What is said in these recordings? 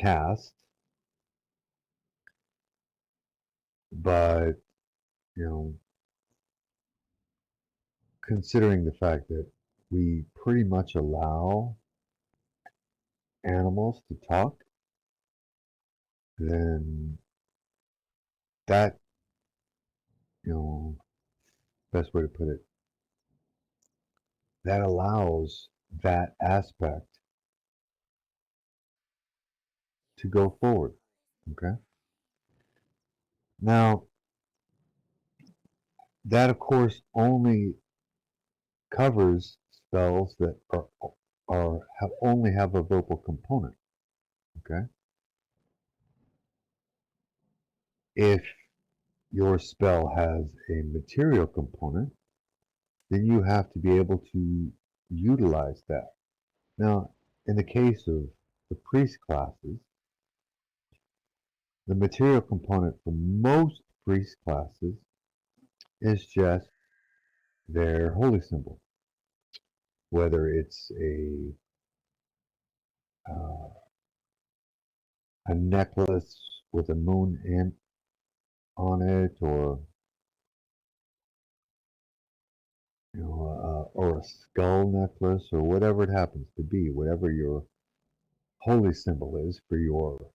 cast, but you know, considering the fact that we pretty much allow animals to talk, then that, you know, best way to put it, that allows that aspect to go forward. Okay. Now, that of course only covers spells that only have a vocal component. Okay. If your spell has a material component, then you have to be able to utilize that. Now, in the case of the priest classes, the material component for most priest classes is just their holy symbol, whether it's uh, a necklace with a moon imp on it, or a skull necklace, or whatever it happens to be, whatever your holy symbol is for your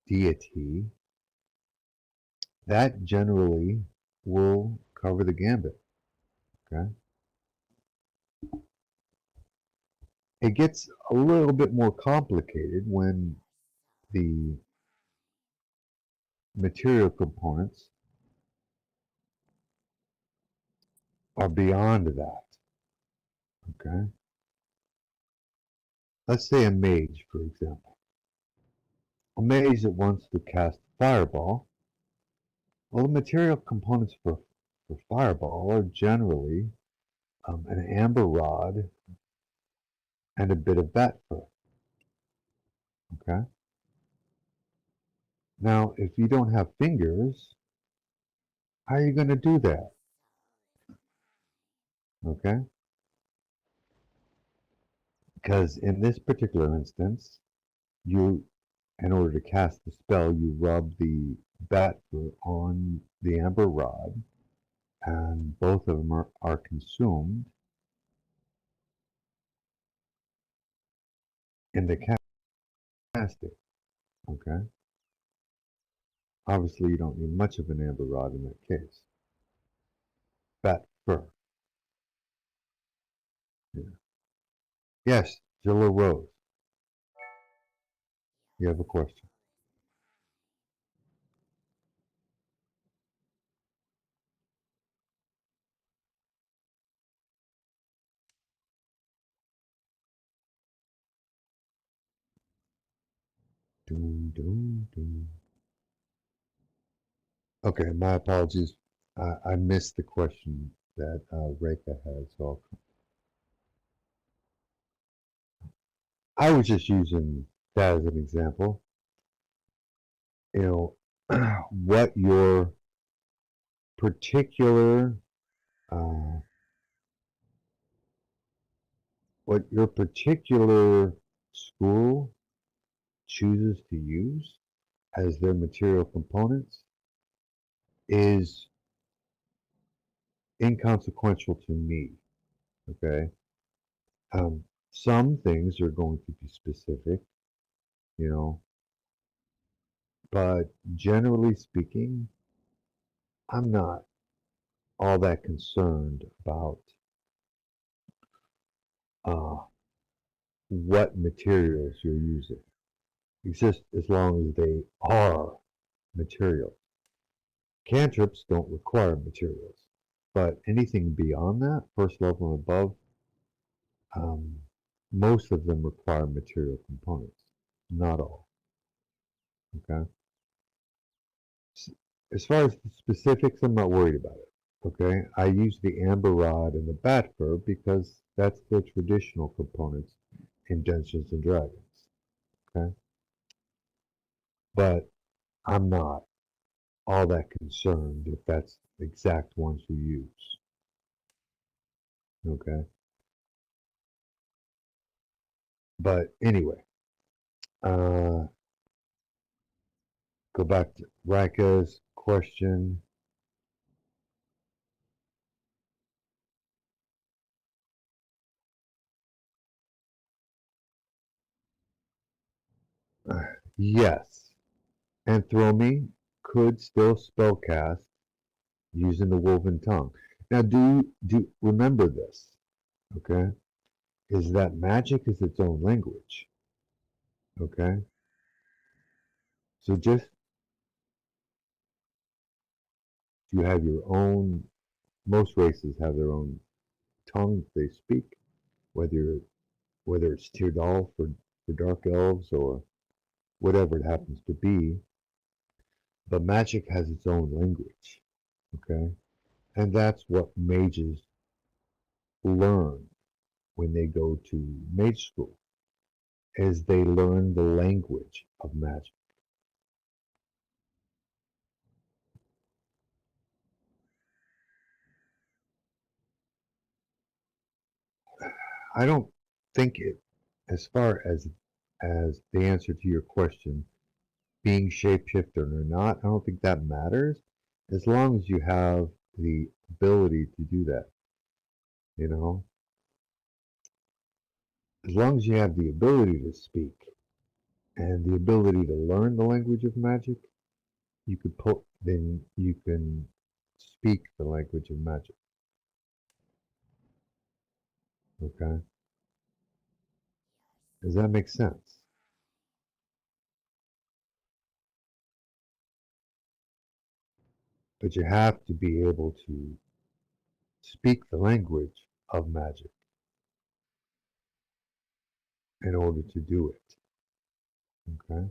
deity, that generally will cover the gambit. Okay, it gets a little bit more complicated when the material components are beyond that. Okay, let's say a mage, for example. A mage that wants to cast fireball. Well, the material components for fireball are generally an amber rod and a bit of bat fur. Okay. Now, if you don't have fingers, how are you going to do that? Okay. Because in this particular instance, you, in order to cast the spell, you rub the bat fur on the amber rod, and both of them are consumed in the casting. Okay. Obviously, you don't need much of an amber rod in that case. Bat fur. Yeah. Yes, Jilla Rose. You have a question. Doom, doom, doom. Okay, my apologies. I missed the question that Reka had, so I was just using that as an example. You know, what your particular uh, school chooses to use as their material components is inconsequential to me. Okay, some things are going to be specific, you know, but generally speaking, I'm not all that concerned about uh, what materials you're using. It's just as long as they are materials. Cantrips don't require materials, but anything beyond that, first level and above, um, most of them require material components. Not all. Okay. As far as the specifics, I'm not worried about it. Okay. I use the amber rod and the bat fur because that's the traditional components in Dungeons and Dragons. Okay. But I'm not all that concerned if that's the exact ones you use. Okay. But anyway, uh, go back to Rika's question. Yes, Anthromy could still spellcast using the woven tongue. Now, do remember this, okay? Is that magic is its own language, okay? So just you have your own. Most races have their own tongue they speak, whether whether it's Tirdal for dark elves or whatever it happens to be. But magic has its own language, okay? And that's what mages learn when they go to mage school, is they learn the language of magic. I don't think it, as far as the answer to your question, being shapeshifter or not, I don't think that matters as long as you have the ability to do that, you know? As long as you have the ability to speak and the ability to learn the language of magic, then you can speak the language of magic. Okay? Does that make sense? But you have to be able to speak the language of magic in order to do it. Okay?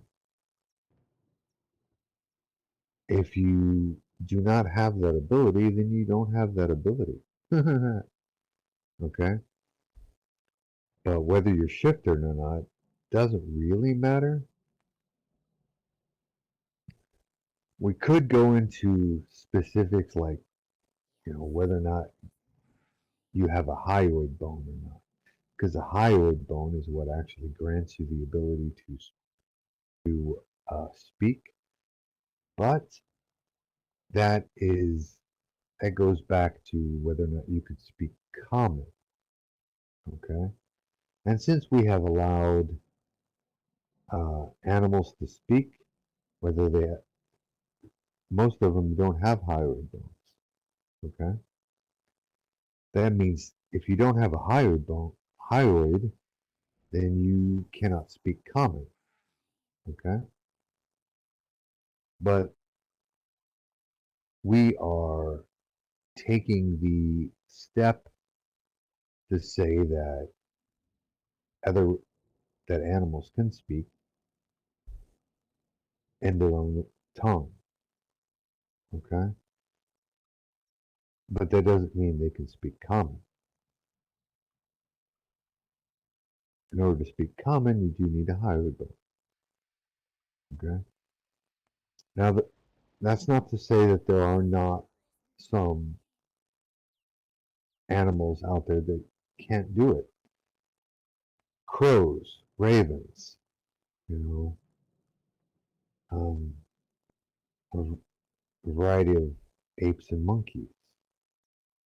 If you do not have that ability, then you don't have that ability. Okay? But whether you're shifted or not doesn't really matter. We could go into specifics like, whether or not you have a hyoid bone or not. Because a hyoid bone is what actually grants you the ability to speak. But that goes back to whether or not you could speak common. Okay? And since we have allowed animals to speak, whether they most of them don't have hyoid bones. Okay, that means if you don't have a hyoid, then you cannot speak common. Okay, but we are taking the step to say other that animals can speak in their own tongue. Okay, but that doesn't mean they can speak common. In order to speak common, you do need a hyoid bone. Okay. Now, that's not to say that there are not some animals out there that can't do it. Crows, ravens, you know, um, a variety of apes and monkeys,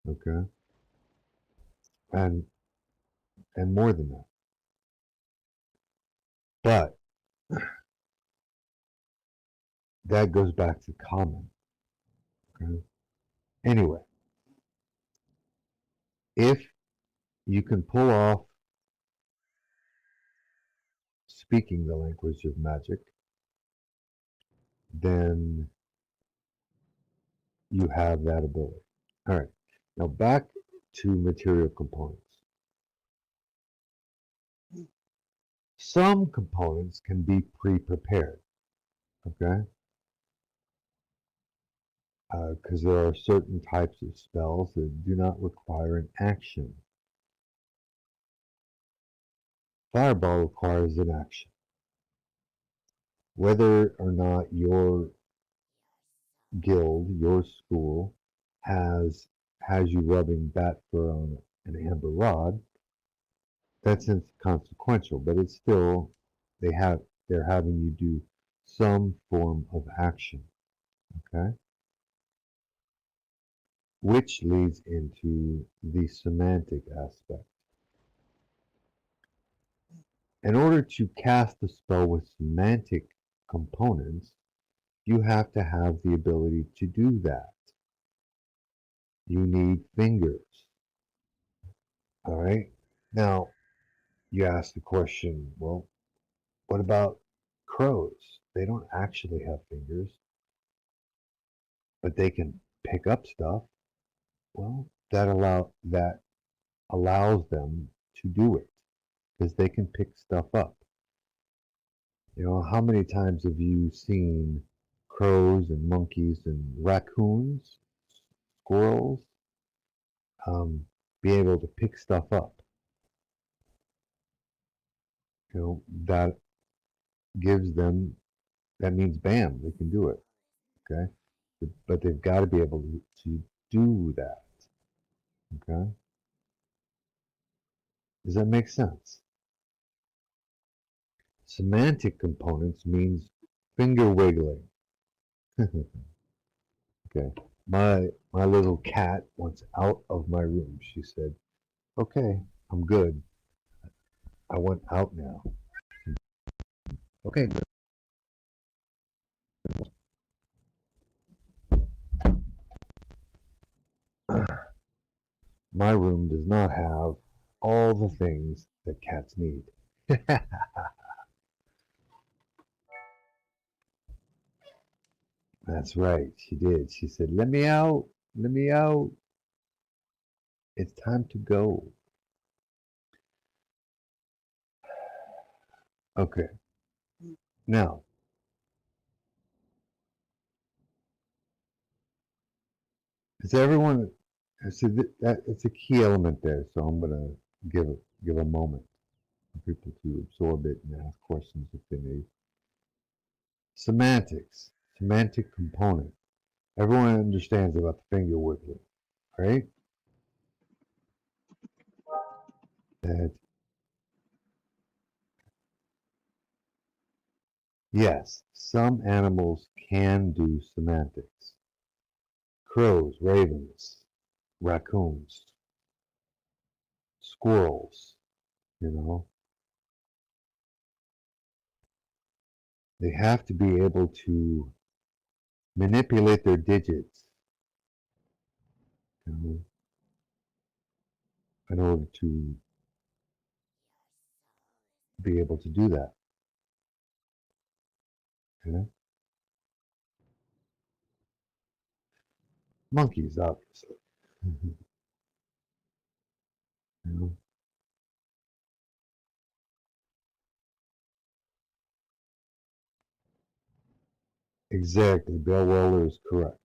okay, and and more than that. But that goes back to common. Okay? Anyway, if you can pull off speaking the language of magic, then you have that ability. All right. Now back to material components. Some components can be pre-prepared, okay? Because there are certain types of spells that do not require an action. Fireball requires an action. Whether or not your guild, your school, has you rubbing bat fur on an amber rod, that's inconsequential, but it's still they have they're having you do some form of action, okay? Which leads into the semantic aspect. In order to cast a spell with semantic components, you have to have the ability to do that. You need fingers, all right? Now, you ask the question, well, what about crows? They don't actually have fingers, but they can pick up stuff. Well, that allows them to do it because they can pick stuff up. You know, how many times have you seen crows and monkeys and raccoons, squirrels, be able to pick stuff up? You know, that gives them, that means bam, they can do it. Okay. But they've got to be able to do that. Okay. Does that make sense? Semantic components means finger wiggling. Okay. My little cat wants out of my room. She said, "Okay, I'm good. I want out now." Okay, good. My room does not have all the things that cats need. That's right, she did. She said, "Let me out. Let me out. It's time to go." Okay. Now, is everyone? So that it's a key element there. So I'm gonna give a moment for people to absorb it and ask questions if they need. Semantics, semantic component. Everyone understands about the finger wiggling, right? That yes, some animals can do semantics. Crows, ravens, raccoons, squirrels, you know, they have to be able to manipulate their digits, you know, in order to be able to do that. You know? Monkeys, obviously. You know? Exactly. Bill Weller is correct.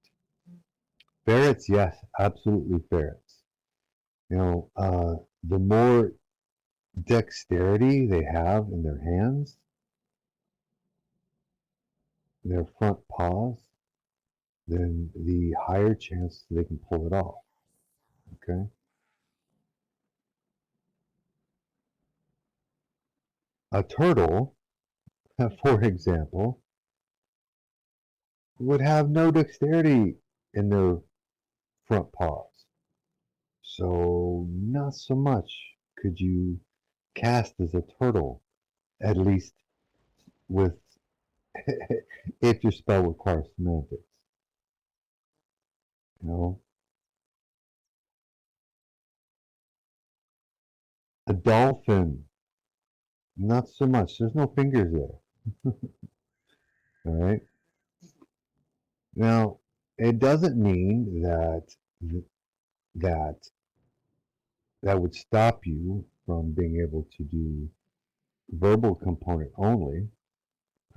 Ferrets, yes, absolutely ferrets. You know, the more dexterity they have in their hands, their front paws, then the higher chance they can pull it off. Okay. A turtle, for example, would have no dexterity in their front paws. So not so much could you cast as a turtle, at least with if your spell requires semantics. You know, a dolphin, not so much. There's no fingers there. All right. Now, it doesn't mean that that would stop you from being able to do verbal component only.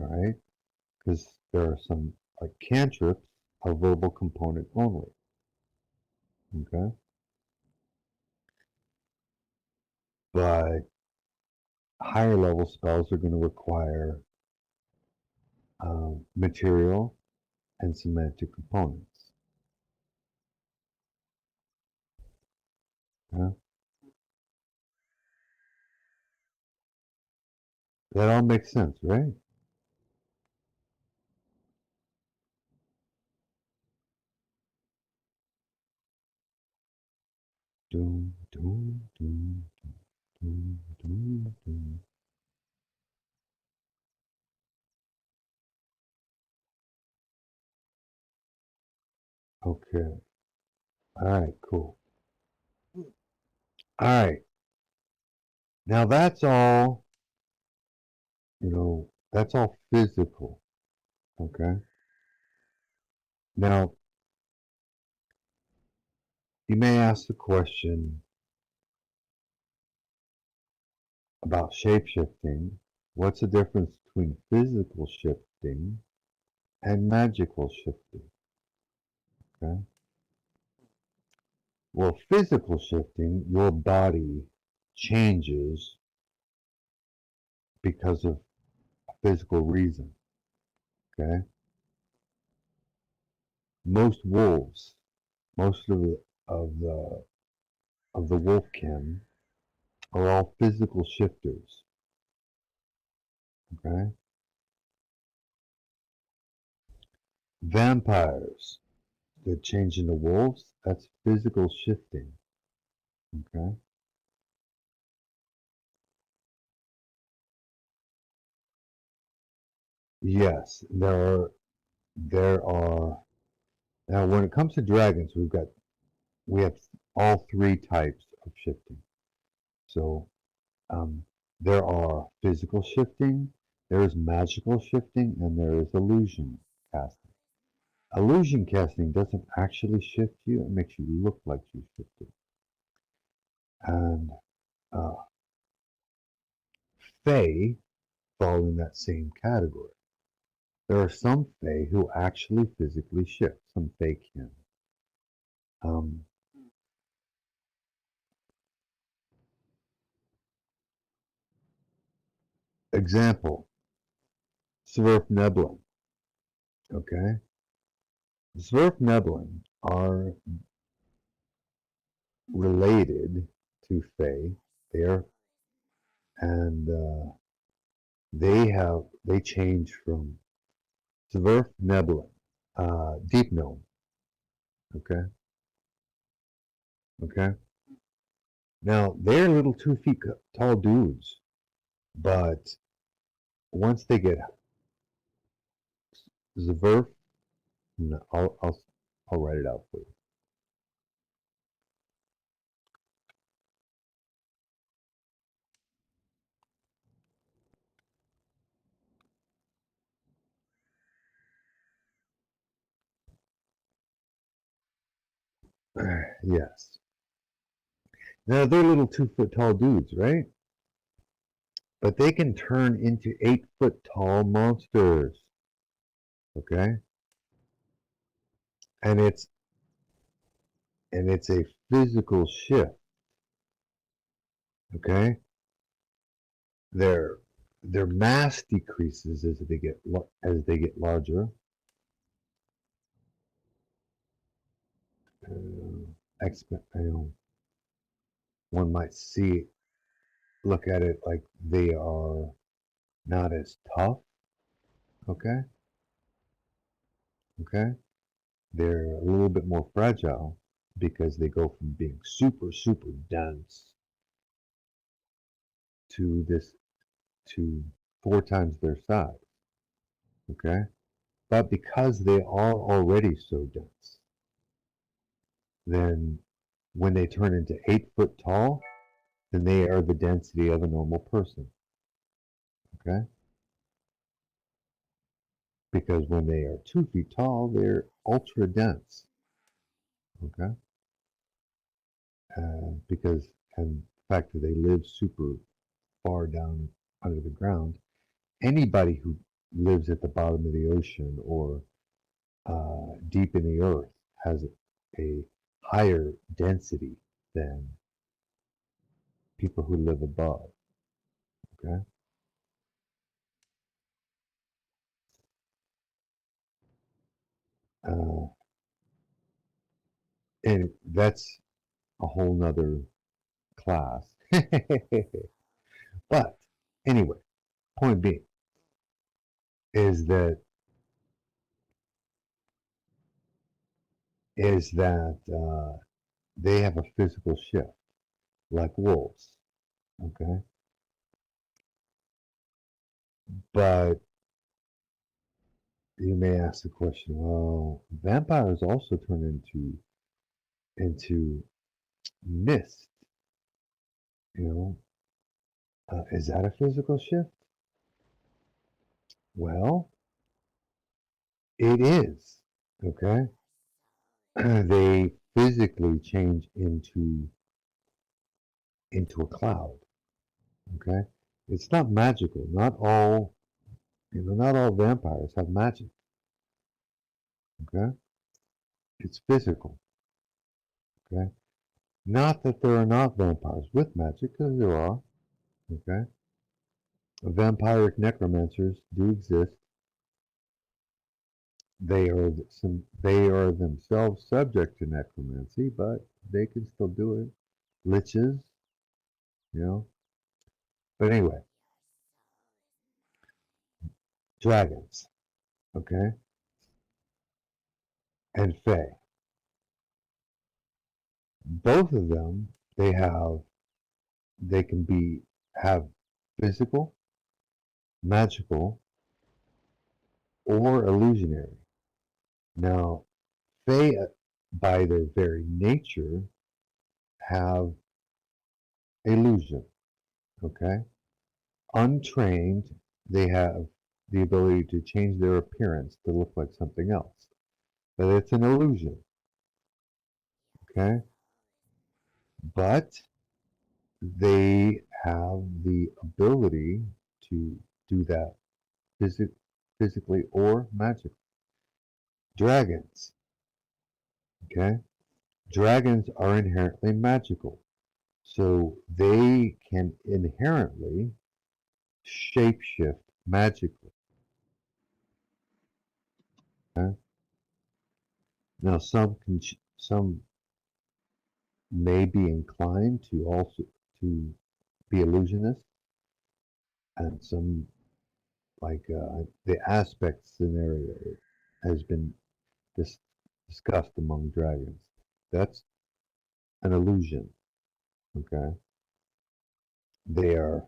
All right, because there are some like cantrips are verbal component only. Okay, but higher level spells are going to require material and semantic components. Yeah? That all makes sense, right? Doom, doom, doom, doom, doom, doom. Okay. All right, cool. All right. Now that's all, that's all physical. Okay. Now, you may ask the question about shapeshifting. What's the difference between physical shifting and magical shifting? Okay. Well, physical shifting, your body changes because of a physical reason. Okay. Most wolves, most of the wolf kin are all physical shifters. Okay. Vampires that change into wolves, that's physical shifting. Okay. Yes, there are now when it comes to dragons, we have all three types of shifting. So um, there are physical shifting, there is magical shifting, and there is illusion casting. Illusion casting doesn't actually shift you, it makes you look like you shifted. And uh, Fae fall in that same category. There are some Fae who actually physically shift, some Fae can. Um, Example, Svirfneblin. Okay? Svirfneblin are related to Fae. They're and they change from Svirfneblin, deep gnome. Okay, okay. Now they're little 2 feet tall dudes, but once they get Zverf, no, I'll write it out for you. Yes. Now they're little 2 foot tall dudes, right? But they can turn into 8 foot tall monsters. Okay, and it's a physical shift. Okay, their their mass decreases as they get larger. One might look at it like they are not as tough. Okay, okay, they're a little bit more fragile because they go from being super super dense to this to 4 times their size. Okay, but because they are already so dense, then when they turn into 8 foot tall, then they are the density of a normal person. Okay, because when they are 2 feet tall, they're ultra dense. Okay, because and the fact that they live super far down under the ground, anybody who lives at the bottom of the ocean or deep in the earth has a higher density than people who live above. Okay, uh, and that's a whole nother class. But anyway, point being is that is that they have a physical shift, like wolves. Okay, but you may ask the question, well, vampires also turn into mist. You know, is that a physical shift? Well, it is. Okay, they physically change into a cloud. Okay, it's not magical. Not all vampires have magic. Okay, it's physical. Okay, not that there are not vampires with magic, because there are. Okay, vampiric necromancers do exist. They are themselves subject to necromancy, but they can still do it. Liches, you know. But anyway, dragons, okay, and fae. Both of them, they can have physical, magical, or illusionary. Now, fae, by their very nature, have illusion. Okay, untrained, they have the ability to change their appearance to look like something else, but it's an illusion. Okay, but they have the ability to do that physic- physically or magically. Dragons, okay? Dragons are inherently magical, so they can inherently shapeshift magically. Okay? Now, some may be inclined to be illusionists, and some the aspect scenario has been dis- discussed among dragons. That's an illusion. Okay, they are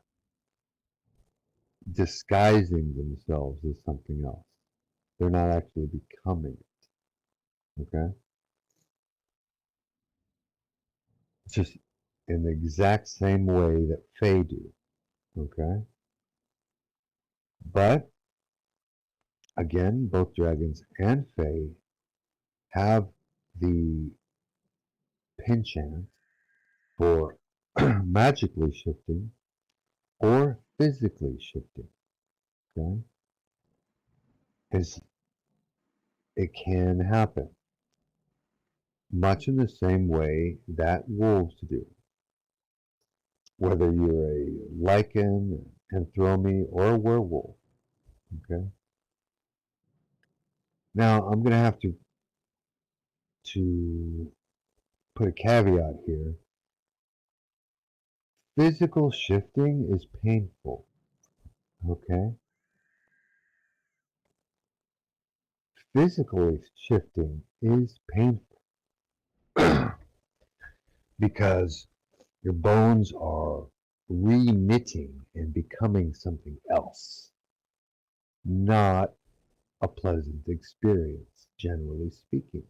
disguising themselves as something else. They're not actually becoming it. Okay, it's just in the exact same way that Fae do. Okay, but again, both dragons and Fae have the penchant for magically shifting or physically shifting. Okay, is it can happen much in the same way that wolves do. Whether you're a lichen, anthromy, or a werewolf. Okay. Now I'm going to have to put a caveat here. Physical shifting is painful. Okay. Physically shifting is painful because your bones are re-knitting and becoming something else. Not a pleasant experience, generally speaking.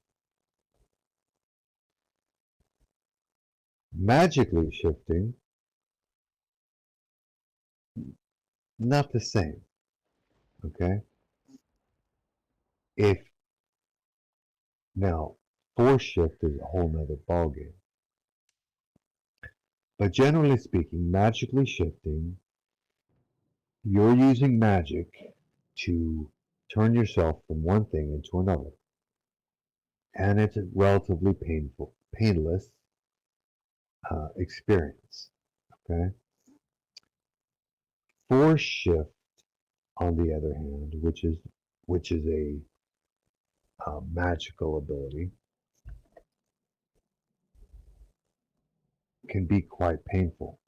Magically shifting, not the same. Okay. If now force shift is a whole nother ballgame. But generally speaking, magically shifting, you're using magic to turn yourself from one thing into another. And it's a relatively painless experience. Okay. Force shift, on the other hand, which is a magical ability, can be quite painful.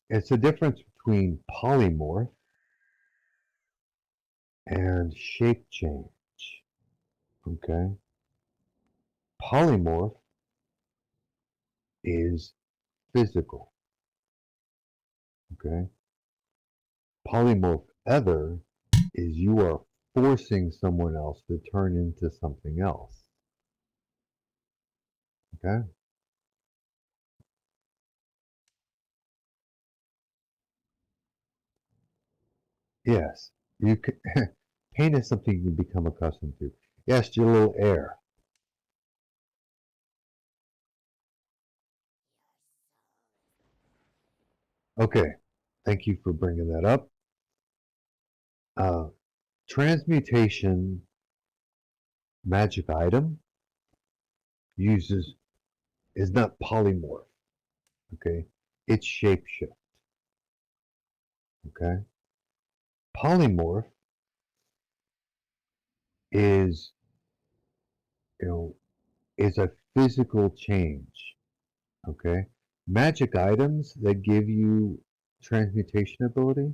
It's the difference between polymorph and shape change. Okay. Polymorph is physical. Okay? Polymorph other is you are forcing someone else to turn into something else. Okay? Yes. You can, pain is something you can become accustomed to. Yes, your little air. Okay. Thank you for bringing that up. Uh, transmutation magic item uses is not polymorph. Okay? It's shapeshift. Okay? Polymorph is, you know, is a physical change. Okay? Magic items that give you transmutation ability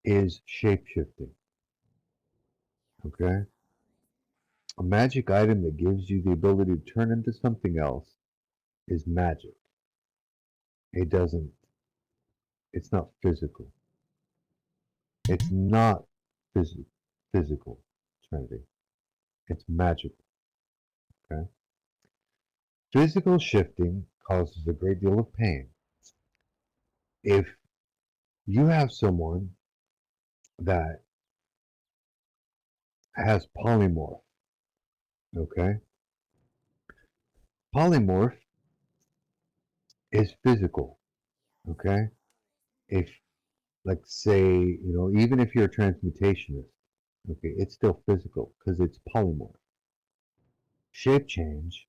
is shapeshifting. Okay? A magic item that gives you the ability to turn into something else is magic. It doesn't, it's not physical. It's not physical, Trinity. It's magical. Okay? Physical shifting causes a great deal of pain. If you have someone that has polymorph, okay? Polymorph is physical, okay? If, like, say, even if you're a transmutationist, okay, it's still physical because it's polymorph. Shape change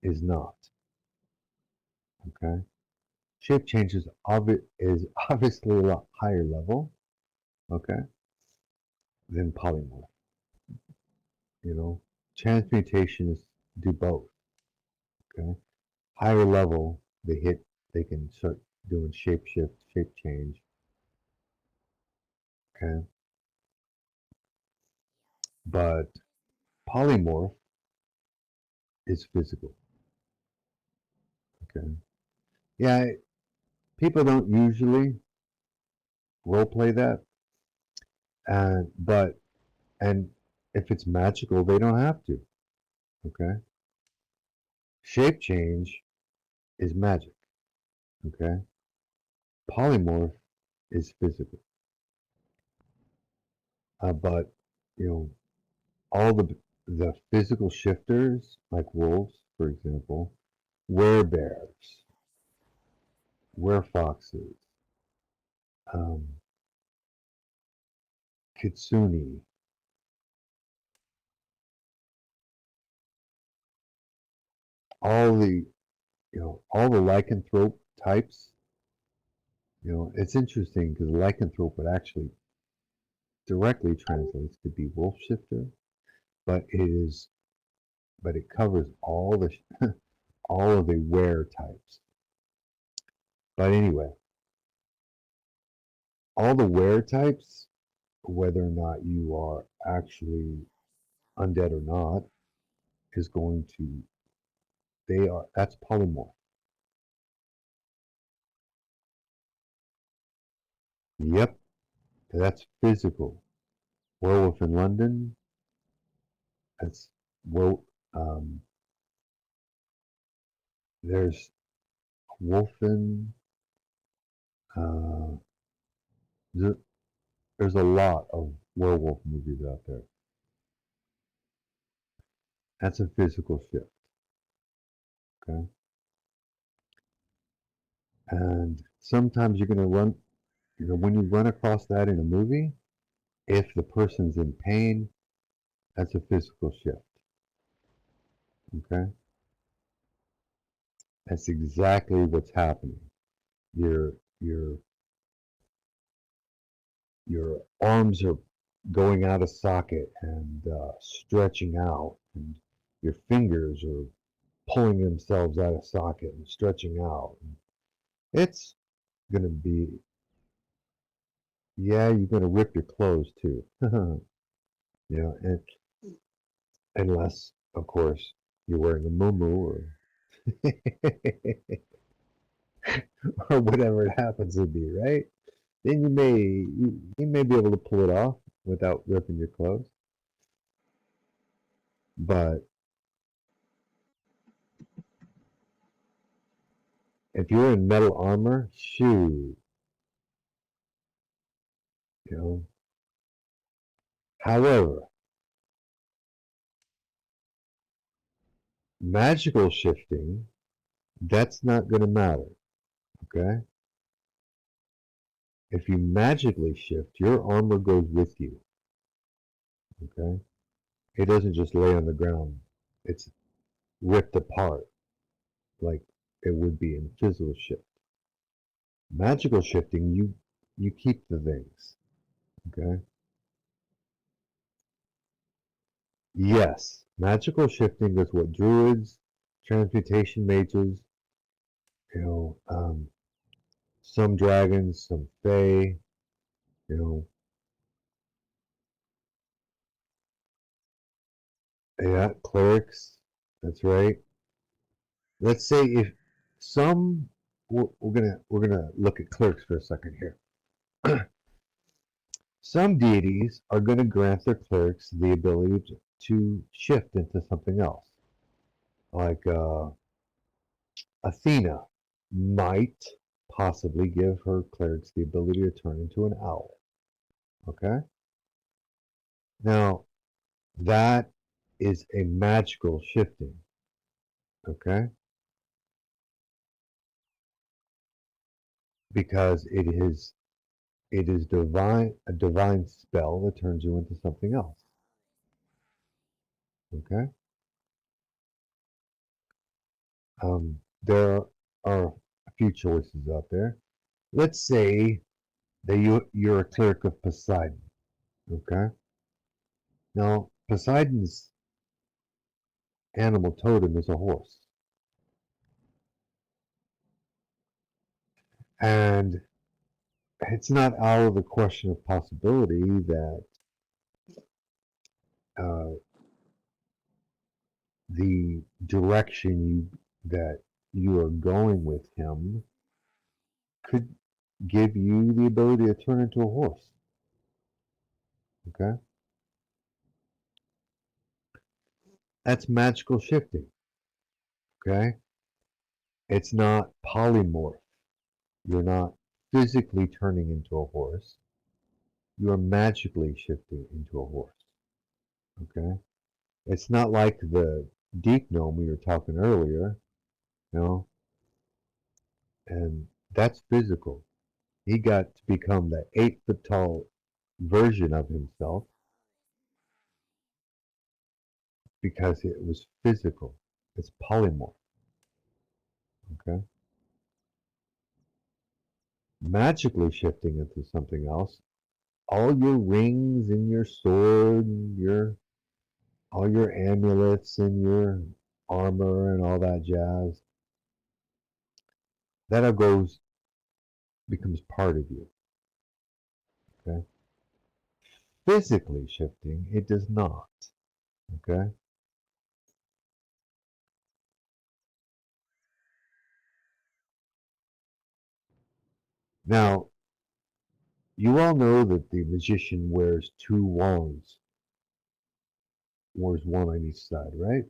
is not, okay? Shape change is obviously a lot higher level, okay, than polymorph. You know, transmutationists do both, okay? Higher level, they can start doing shape shift, shape change, okay? But polymorph is physical, okay? Yeah, people don't usually role play that, but and if it's magical, they don't have to, okay? Shape change is magic, okay? Polymorph is physical, but you know all the physical shifters like wolves, for example, werebears, werefoxes, um, kitsune, all the all the lycanthrope types. It's interesting because lycanthrope would actually directly translates to be wolf shifter, but it covers all the all of the were types. But anyway, all the were types, whether or not you are actually undead or not, is going to that's polymorph. Yep, that's physical. Werewolf in London, that's well. Um, there's Wolfen. Uh, there's a lot of werewolf movies out there. That's a physical shift. Okay, and sometimes you're going to run. When you run across that in a movie, if the person's in pain, that's a physical shift. Okay, that's exactly what's happening. Your your your arms are going out of socket and stretching out, and your fingers are pulling themselves out of socket and stretching out. It's going to be, yeah, you're going to rip your clothes too. And unless, of course, you're wearing a muumuu or or whatever it happens to be, right? Then you may be able to pull it off without ripping your clothes. But if you're in metal armor, shoot, you know. However, magical shifting, that's not going to matter, okay? If you magically shift, your armor goes with you, okay? It doesn't just lay on the ground. It's ripped apart like it would be in physical shift. Magical shifting, you keep the things, okay? Yes, magical shifting is what druids, transmutation mages, you know, some dragons, some fae, you know, yeah, clerics. That's right. Let's say if some, we're gonna look at clerics for a second here. Some deities are going to grant their clerics the ability to shift into something else, like Athena might possibly give her clerics the ability to turn into an owl. Okay? Now, that is a magical shifting. Okay? Because it is divine a divine spell that turns you into something else. Okay? There are a few choices out there. Let's say that you're a cleric of Poseidon. Okay? Now, Poseidon's animal totem is a horse. And it's not out of the question of possibility that uh, the direction that you are going with him could give you the ability to turn into a horse. Okay? That's magical shifting. Okay? It's not polymorph. You're not physically turning into a horse. You are magically shifting into a horse. Okay? It's not like the deep gnome we were talking earlier, you know, and that's physical. He got to become the 8 foot tall version of himself because it was physical. It's polymorph. Okay? Magically shifting into something else, all your rings and your sword and your all your amulets and your armor and all that jazz, that all becomes part of you. Okay? Physically shifting, it does not. Okay? Now, you all know that the magician wears 2 wands, wears one on each side, right?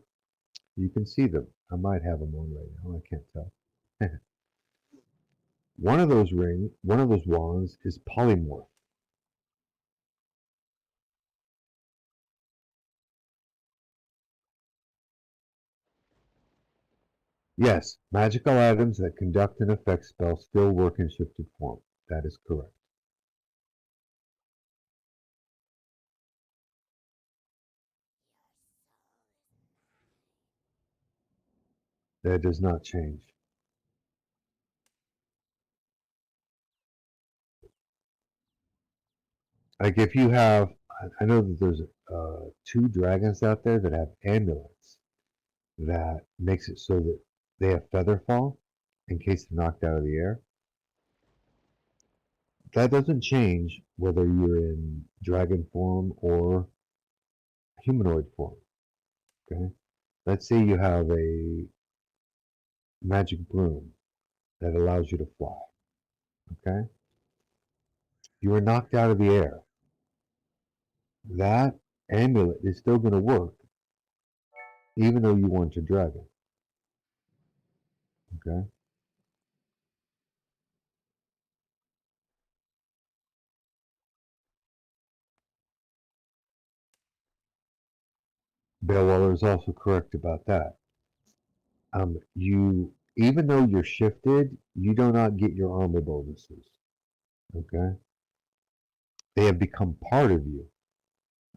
You can see them. I might have them on right now. I can't tell. One of those wands is polymorph. Yes, magical items that conduct an effect spell still work in shifted form. That is correct. That does not change. Like if you have, I know that there's 2 dragons out there that have amulets that makes it so that they have feather fall in case they're knocked out of the air. That doesn't change whether you're in dragon form or humanoid form. Okay, let's say you have magic broom that allows you to fly. Okay? You were knocked out of the air. That amulet is still going to work, even though you weren't a dragon. Okay? Bellweller is also correct about that. You, even though you're shifted, you do not get your armor bonuses. Okay? They have become part of you.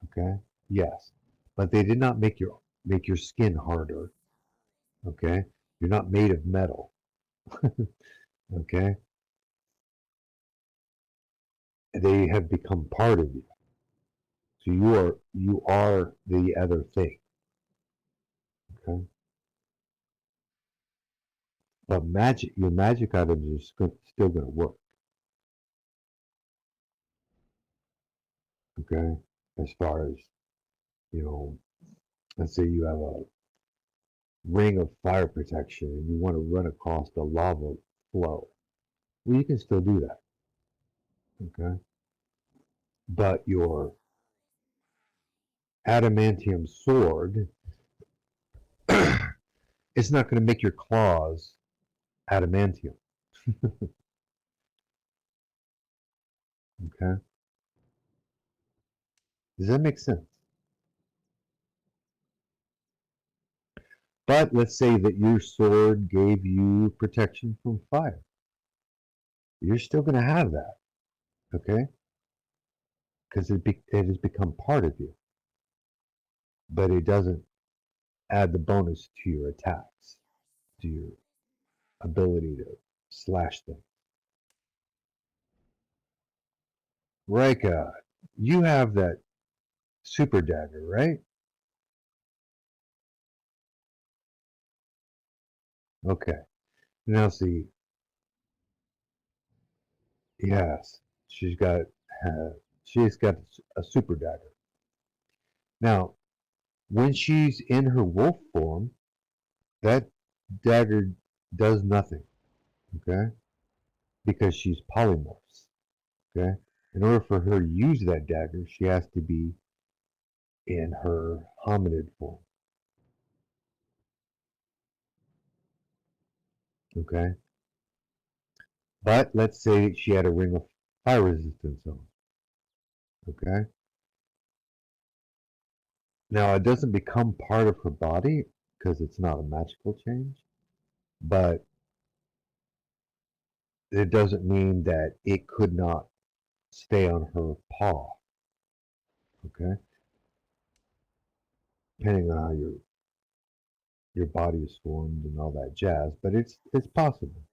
Okay? Yes. But they did not make your skin harder. Okay? You're not made of metal. Okay? They have become part of you. So you are the other thing. Okay? But your magic items are still going to work. Okay? As far as, you know, let's say you have a ring of fire protection and you want to run across the lava flow. Well, you can still do that. Okay? But your adamantium sword, it's not going to make your claws adamantium. Okay? Does that make sense? But let's say that your sword gave you protection from fire. You're still going to have that. Okay? Because it has become part of you. But it doesn't add the bonus to your attacks, to your ability to slash things. Rika, you have that super dagger, right? Okay. Now see, yes, uh, she's got a super dagger. Now, when she's in her wolf form, that dagger does nothing, okay? Because she's polymorphs, okay? In order for her to use that dagger, she has to be in her hominid form, okay? But let's say she had a ring of fire resistance on, okay? Now, it doesn't become part of her body because it's not a magical change, but it doesn't mean that it could not stay on her paw, okay? Depending on how your body is formed and all that jazz, but it's possible.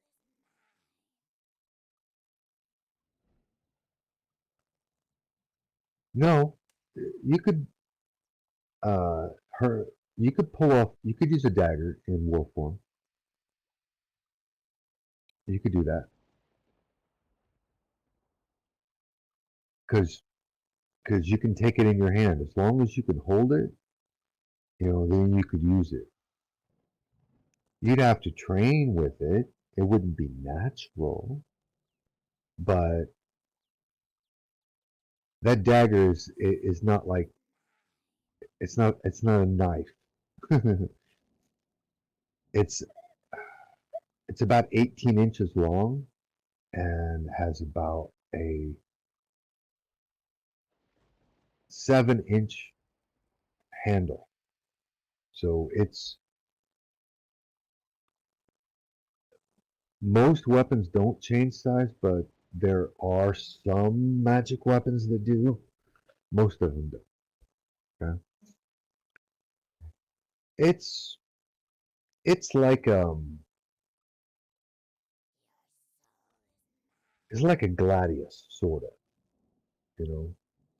No, you could uh her you could pull off you could use a dagger in wolf form. You could do that because you can take it in your hand as long as you can hold it. Then you could use it. You'd have to train with it. It wouldn't be natural, but that dagger is not like it's not a knife. it's it's about 18 inches long and has about a 7-inch handle. So it's most weapons don't change size, but there are some magic weapons that do. Most of them do. Okay? It's it's like it's like a gladius sort of. You know,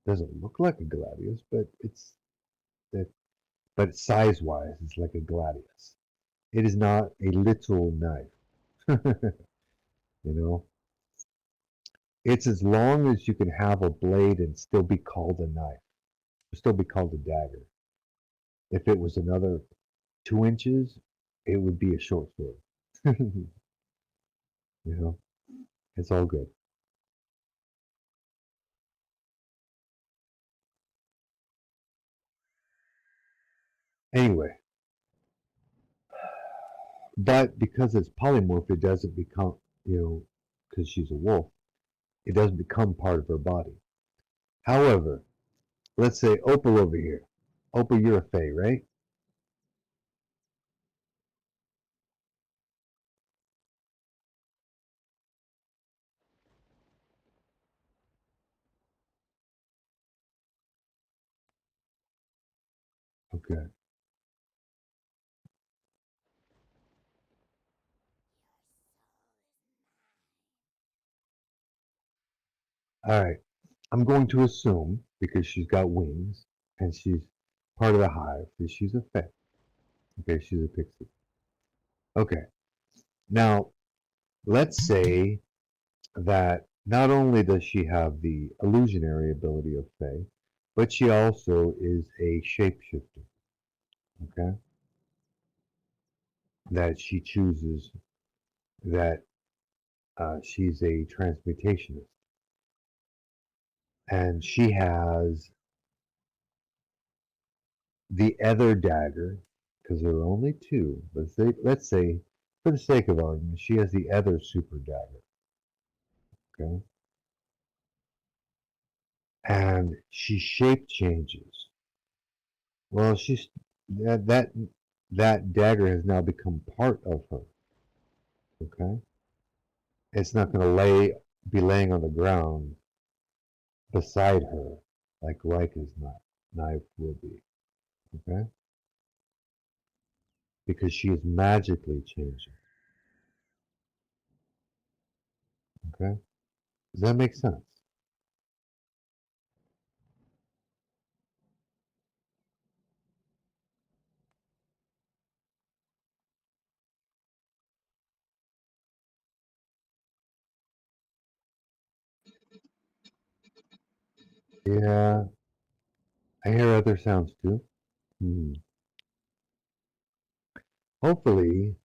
doesn't look like a gladius, but it, but size wise, it's like a gladius. It is not a literal knife. you know, it's as long as you can have a blade and still be called a knife, still be called a dagger. If it was another 2 inches, it would be a short sword. you know, it's all good. Anyway, but because it's polymorph, it doesn't become, because she's a wolf, it doesn't become part of her body. However, let's say Opal over here. Opal, you're a fae, right? Okay. All right. I'm going to assume, because she's got wings and she's part of the hive, that she's a fae. Okay, she's a pixie. Okay. Now, let's say that not only does she have the illusionary ability of fae, but she also is a shapeshifter. Okay. That she chooses that she's a transmutationist. And she has the other dagger, because there are only two. Let's say, for the sake of argument, she has the other super dagger. Okay, and she shape changes. Well, she's that dagger has now become part of her. Okay, it's not going to be laying on the ground beside her like Rika's knife will be. Okay, because she is magically changing. Okay, does that make sense? Yeah, I hear other sounds too. Hmm. Hopefully,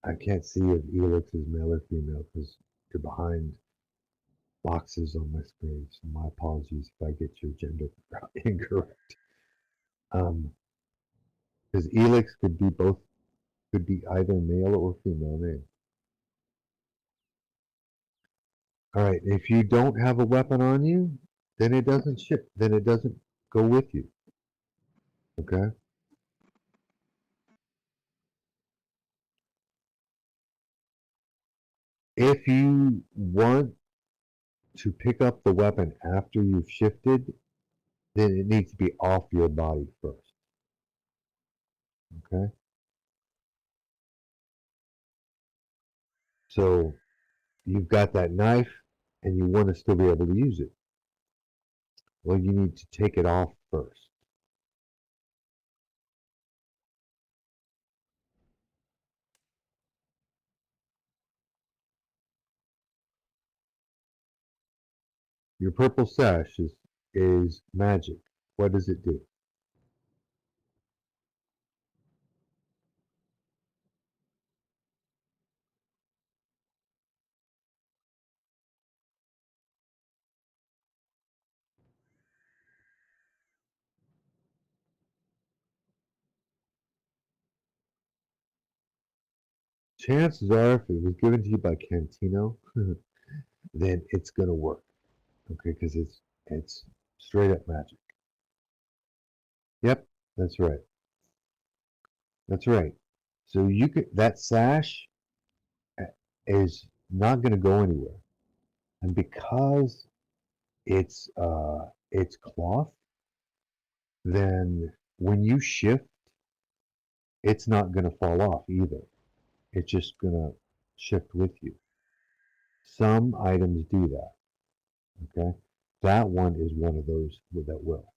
I can't see if Elix is male or female because you're behind boxes on my screen. So my apologies if I get your gender incorrect. Because Elix could be both, could be either male or female name. All right, if you don't have a weapon on you, then it doesn't ship. Then it doesn't go with you. Okay. If you want to pick up the weapon after you've shifted, then it needs to be off your body first. Okay. So you've got that knife and you want to still be able to use it. Well, you need to take it off first. Your purple sash is magic. What does it do? Chances are, if it was given to you by Cantino, then it's gonna work. Okay, because it's straight up magic. Yep, that's right. That's right. So you could that sash is not gonna go anywhere, and because it's cloth, then when you shift, it's not going to fall off either. It's just going to shift with you. Some items do that. Okay. That one is one of those that will.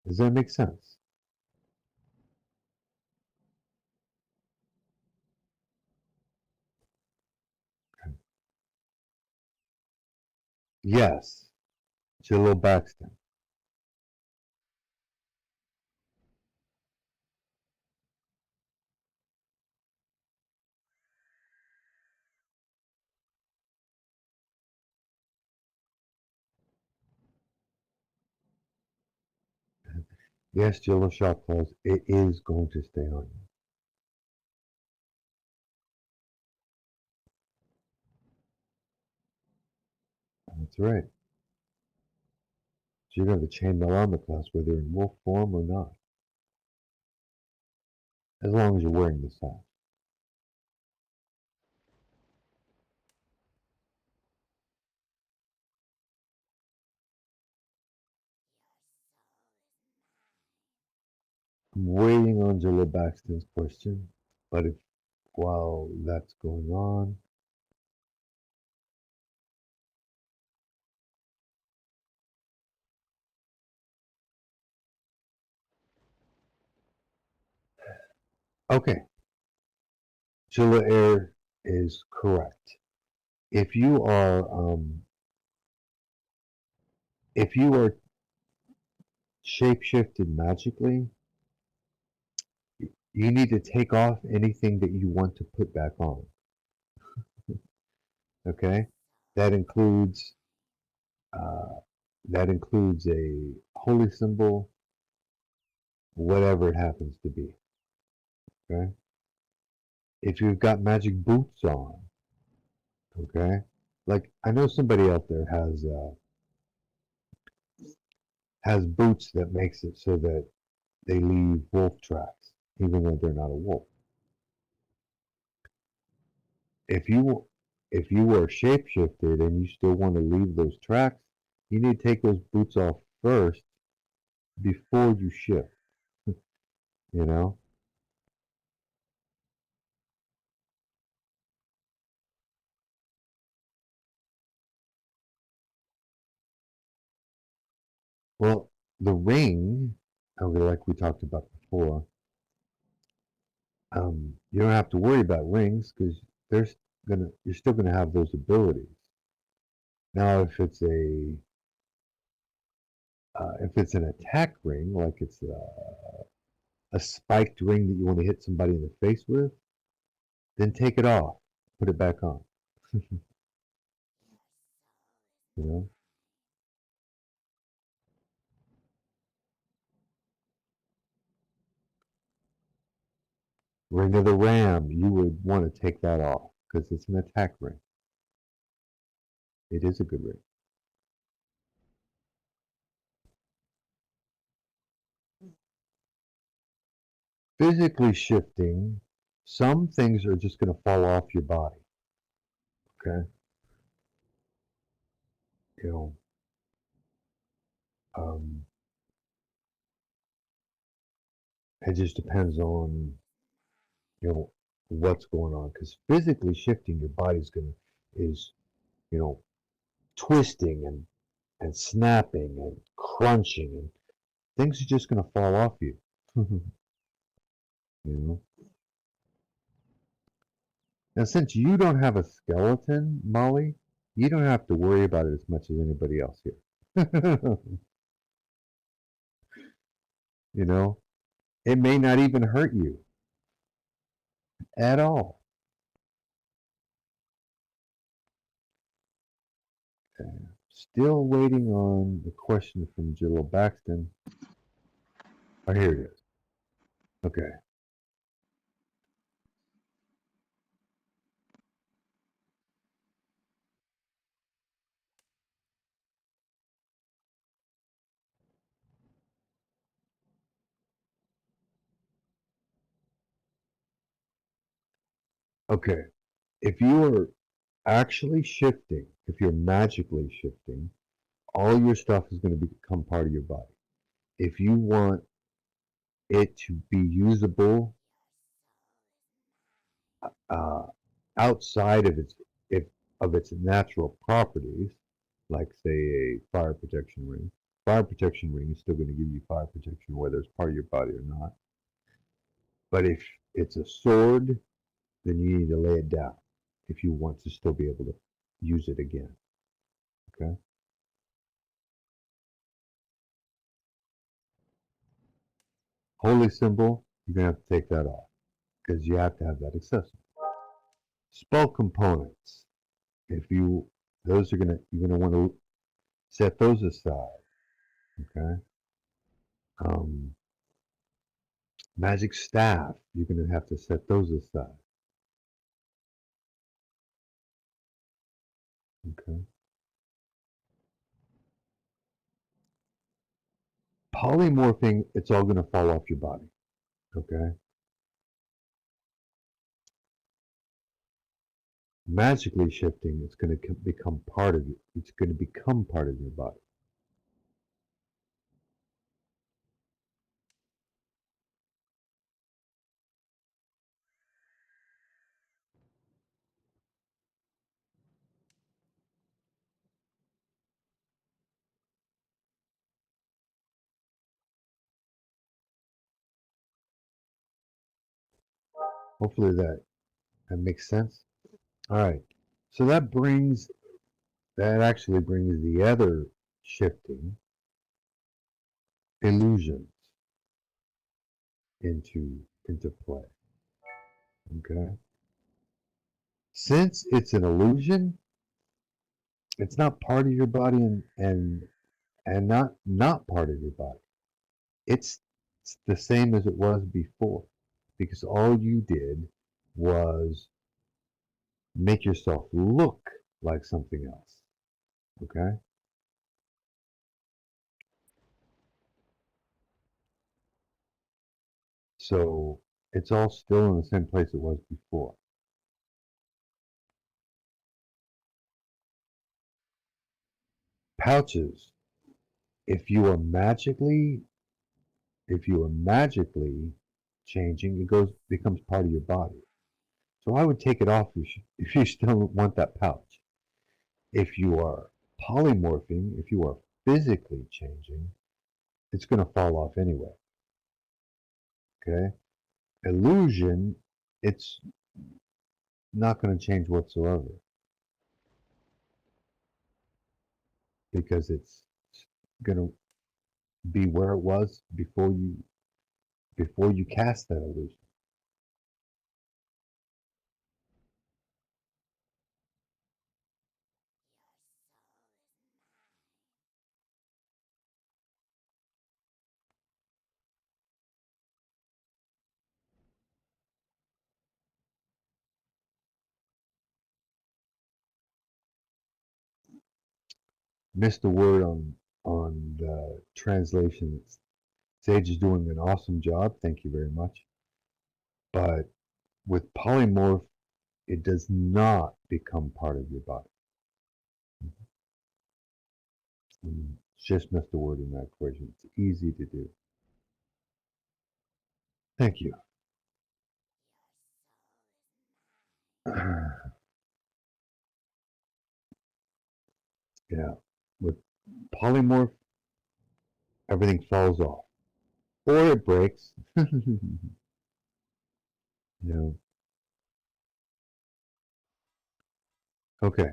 Does that make sense? Yes, Jillo Baxton. Yes, Jillo Shop Clause, it is going to stay on you. That's right. So you're going to chainmail armor class whether in wolf form or not, as long as you're wearing the sash. I'm waiting on Jillo Baxton's question, but if while that's going on, okay, Jilla Air is correct. If you are if you are shapeshifted magically, you need to take off anything that you want to put back on. Okay, that includes uh, that includes a holy symbol, whatever it happens to be. Okay, if you've got magic boots on, okay, like I know somebody out there has boots that makes it so that they leave wolf tracks, even though they're not a wolf. If you if you are shapeshifted and you still want to leave those tracks, you need to take those boots off first before you shift. You know. Well, the ring, okay, like we talked about before, you don't have to worry about rings because there's gonna you're still gonna have those abilities. Now, if it's an attack ring, like it's a spiked ring that you want to hit somebody in the face with, then take it off, put it back on. You know, ring of the ram, you would want to take that off because it's an attack ring. It is a good ring. Physically shifting, some things are just going to fall off your body. Okay, you know, um, it just depends on you know what's going on because physically shifting, your body's going to is you know twisting and snapping and crunching and things are just going to fall off you. you know. Now, since you don't have a skeleton, Molly, you don't have to worry about it as much as anybody else here. you know, it may not even hurt you at all. Okay. Still waiting on the question from Jill Baxton. Oh, here it is. Okay. Okay. If you are actually shifting, if you're magically shifting, all your stuff is going to become part of your body. If you want it to be usable uh, outside of if, of its natural properties, like say a fire protection ring. Fire protection ring is still going to give you fire protection whether it's part of your body or not. But if it's a sword, then you need to lay it down if you want to still be able to use it again. Okay. Holy symbol, you're going to have to take that off because you have to have that accessible. Spell components, if you, those are you're gonna want to set those aside, okay? Magic staff, you're gonna have to set those aside, okay? Polymorphing, it's all gonna fall off your body, okay? Magically shifting, it's gonna become part of you. It's gonna become part of your body. Hopefully that makes sense. All right. So that actually brings the other shifting, illusions, into play. Okay. Since it's an illusion, it's not part of your body and not part of your body. It's the same as it was before because all you did was make yourself look like something else. Okay? So it's all still in the same place it was before. Pouches, if you are magically changing, becomes part of your body. So I would take it off if you still want that pouch. If you are polymorphing, if you are physically changing, it's going to fall off anyway. Okay? Illusion, it's not going to change whatsoever because it's going to be where it was before you cast that illusion. Missed a word on the translation. Sage is doing an awesome job. Thank you very much. But with polymorph, it does not become part of your body. Just missed a word in that equation. It's easy to do. Thank you. Yeah. With polymorph, everything falls off. Or it breaks. you know. Okay.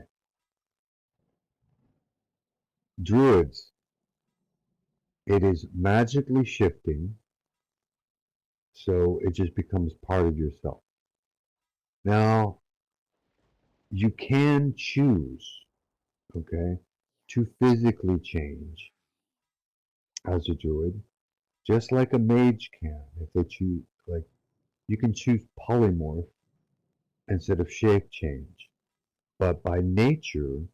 Druids. It is magically shifting, so it just becomes part of yourself. Now, you can choose, okay, to physically change as a druid, just like a mage can. If they choose, like, you can choose polymorph instead of shape change. But by nature,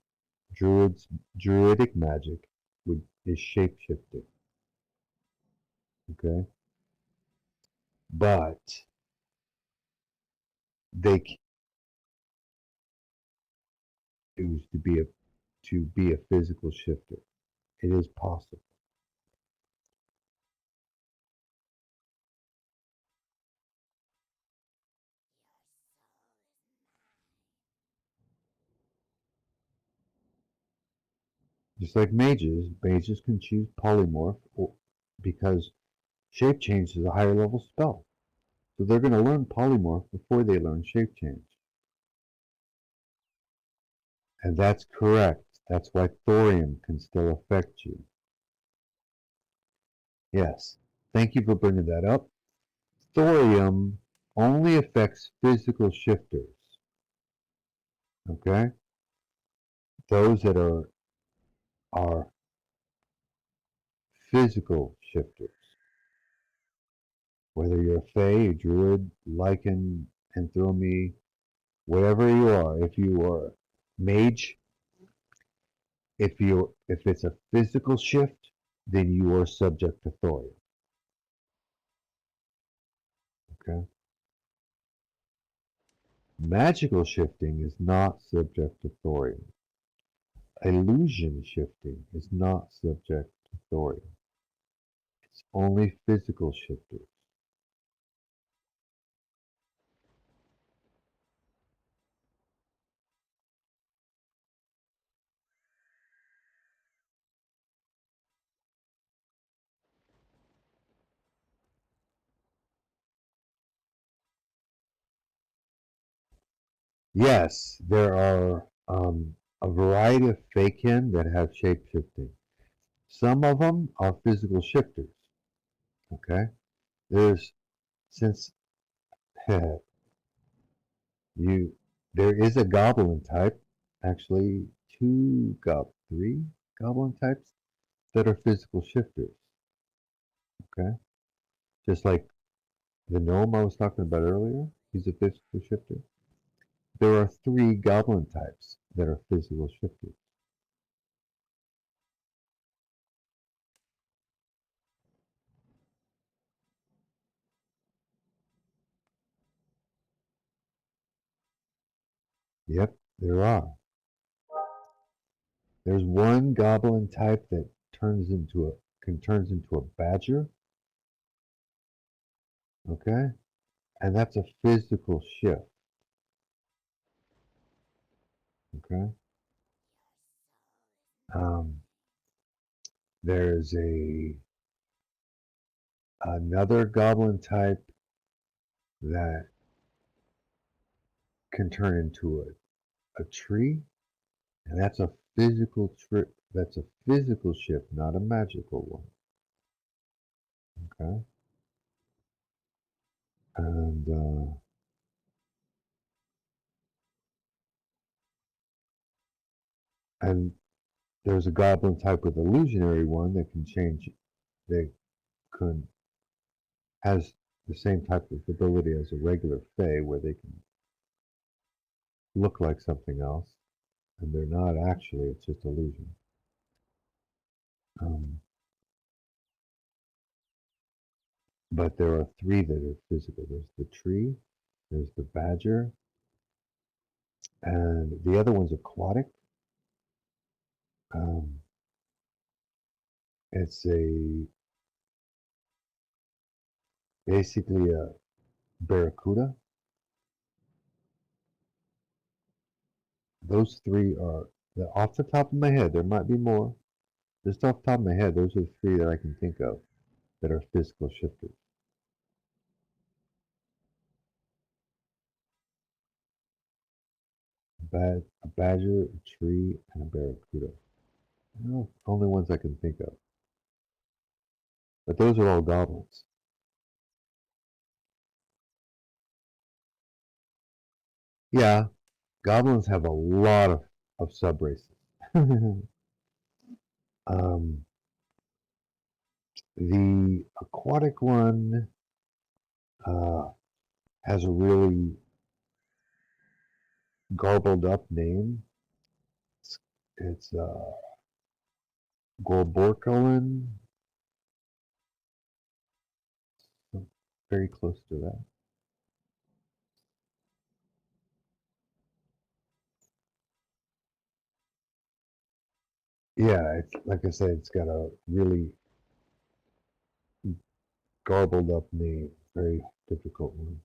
druidic magic is shape shifting. Okay? But they can choose to be a physical shifter. It is possible. Just like mages can choose polymorph because shape change is a higher level spell. So they're going to learn polymorph before they learn shape change. And that's correct. That's why thorium can still affect you. Yes. thank you for bringing that up. Thorium only affects physical shifters. Okay? Those that are physical shifters. Whether you're a fae, a druid, lichen, anthromy, whatever you are, if you are mage, if it's a physical shift, then you are subject to thorium. Okay? Magical shifting is not subject to thorium. Illusion shifting is not subject to thorium. It's only physical shifters. Yes, there are a variety of fakin that have shape shifting. Some of them are physical shifters. Okay, there's since you there is a goblin type, actually three goblin types that are physical shifters. Okay, just like the gnome I was talking about earlier, he's a physical shifter. There are three goblin types that are physical shifters. Yep, there are. There's one goblin type that turns into a badger, okay? And that's a physical shift, okay? Um, there's another goblin type that can turn into a tree, and that's a physical shift, not a magical one, okay? And and there's a goblin type with illusionary one that can change. That can has the same type of ability as a regular fae, where they can look like something else, and they're not actually. It's just illusion. Um, but there are three that are physical. There's the tree, there's the badger, and the other one's aquatic. Um, it's basically a barracuda. Those three are off the top of my head. There might be more. Just off the top of my head, those are the three that I can think of that are physical shifters. A badger, a tree, and a barracuda. No, only ones I can think of. But those are all goblins. Yeah, goblins have a lot of sub races. um, the aquatic one uh, has a really garbled up name. It's Gorborcolin, very close to that. Yeah, it's like I said, it's got a really garbled up name, very difficult one.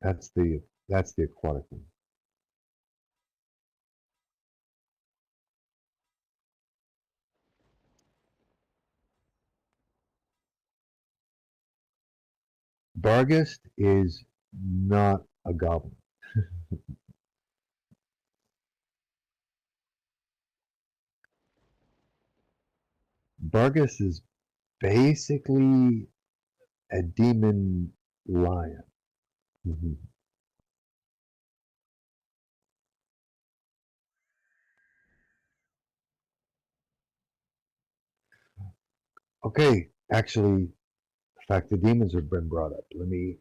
That's the aquatic one. Barghest is not a goblin. Bargus is basically a demon lion. Mhm. Okay, actually, the fact the demons have been brought up. Let me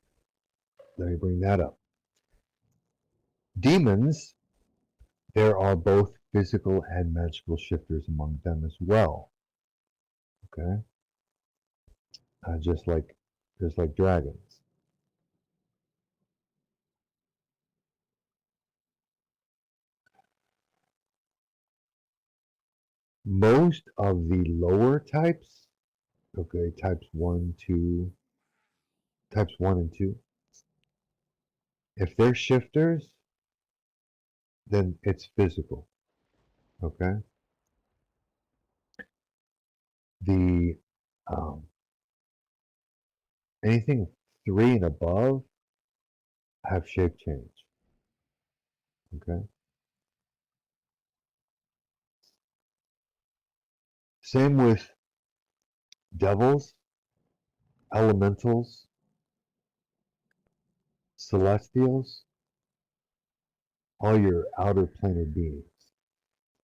bring that up. Demons, there are both physical and magical shifters among them as well. Okay, just like dragons. Most of the lower types, okay, types one and two, if they're shifters, then it's physical. Okay, the um, anything three and above have shape change. Okay, same with devils, elementals, celestials, all your outer planar beings.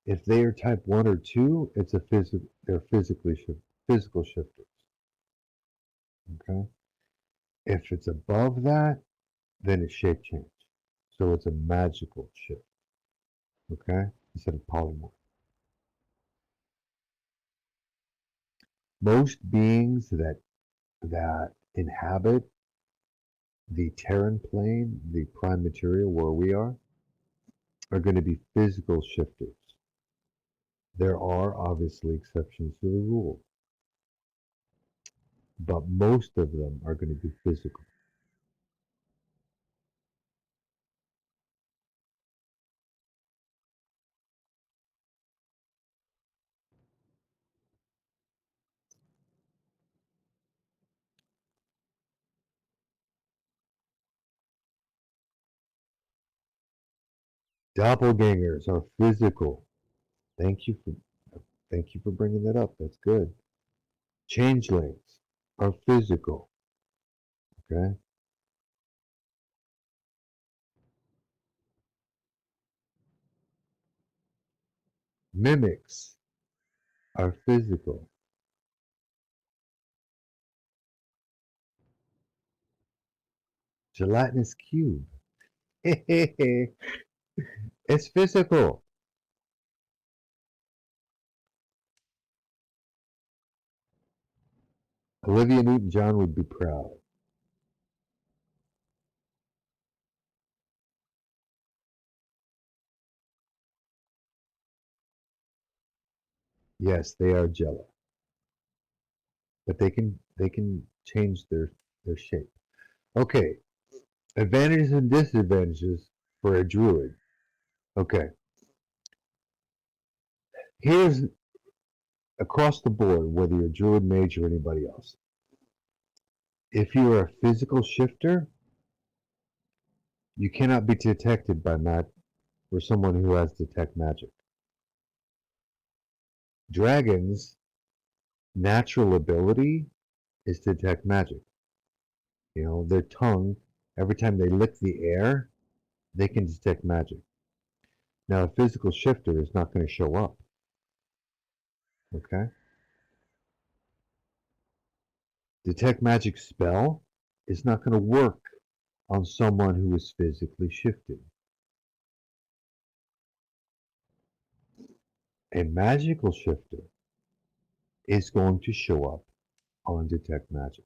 If they are type one or two, they're physical shifters. Okay, if it's above that, then it's shape change. So it's a magical shift. Okay, instead of polymorph. Most beings that inhabit the Terran plane, the prime material where we are going to be physical shifters. There are obviously exceptions to the rule, but most of them are going to be physical. Doppelgangers are physical. Thank you for thank you for bringing that up. That's good. Changelings are physical. Okay. Mimics are physical. Gelatinous cube. It's physical. Olivia Newton-John would be proud. Yes, they are Jello, but they can change their shape. Okay, advantages and disadvantages for a druid. Okay, here's across the board, whether you're a druid, mage, or anybody else. If you are a physical shifter, you cannot be detected by for someone who has detect magic. Dragons' natural ability is to detect magic. Their tongue, every time they lick the air, they can detect magic. Now, a physical shifter is not going to show up. Okay? Detect magic spell is not going to work on someone who is physically shifted. A magical shifter is going to show up on detect magic.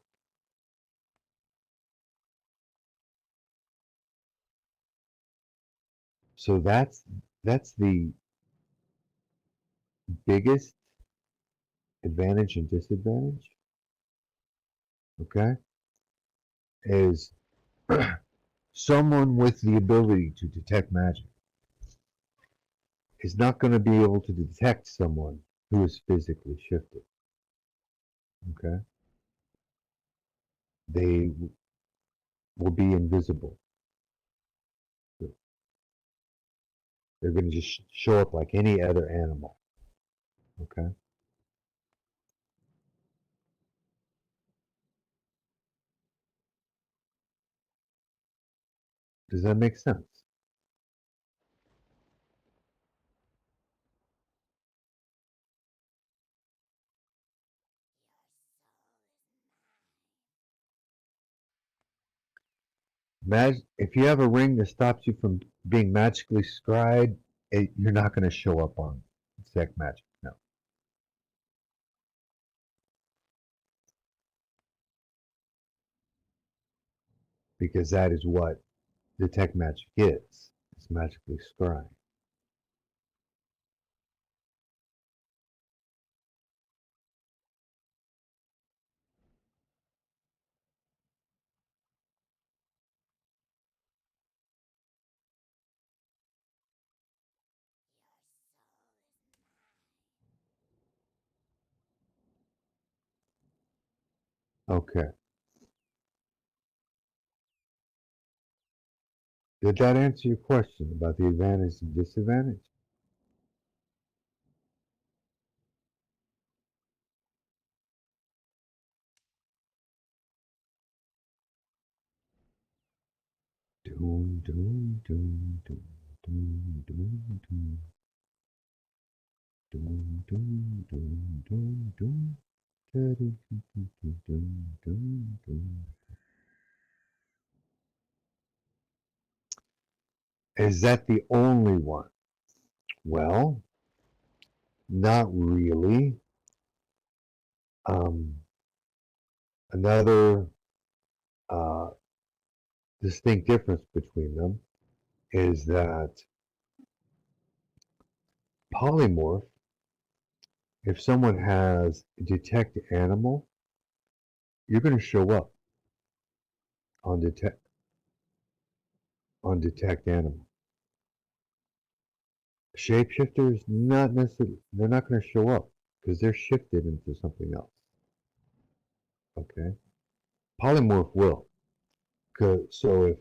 So that's the biggest advantage and disadvantage. Okay, is someone with the ability to detect magic is not going to be able to detect someone who is physically shifted. Okay, they will be invisible. They're going to just show up like any other animal. Okay? Does that make sense? If you have a ring that stops you from being magically scryed, you're not going to show up on Detect Magic. No. Because that is what Detect Magic is. It's magically scrying. Okay. Did that answer your question about the advantage and disadvantage? Doom, doom, doom, doom, doom, doom, doom. Doom, doom, doom, doom, doom. Doom, doom, doom, doom, doom. Is that the only one? Well, not really. Um, another uh, distinct difference between them is that polymorph, if someone has detect animal, you're going to show up on detect animal. Shapeshifters, not necessarily, they're not going to show up because they're shifted into something else. Okay, polymorph will. So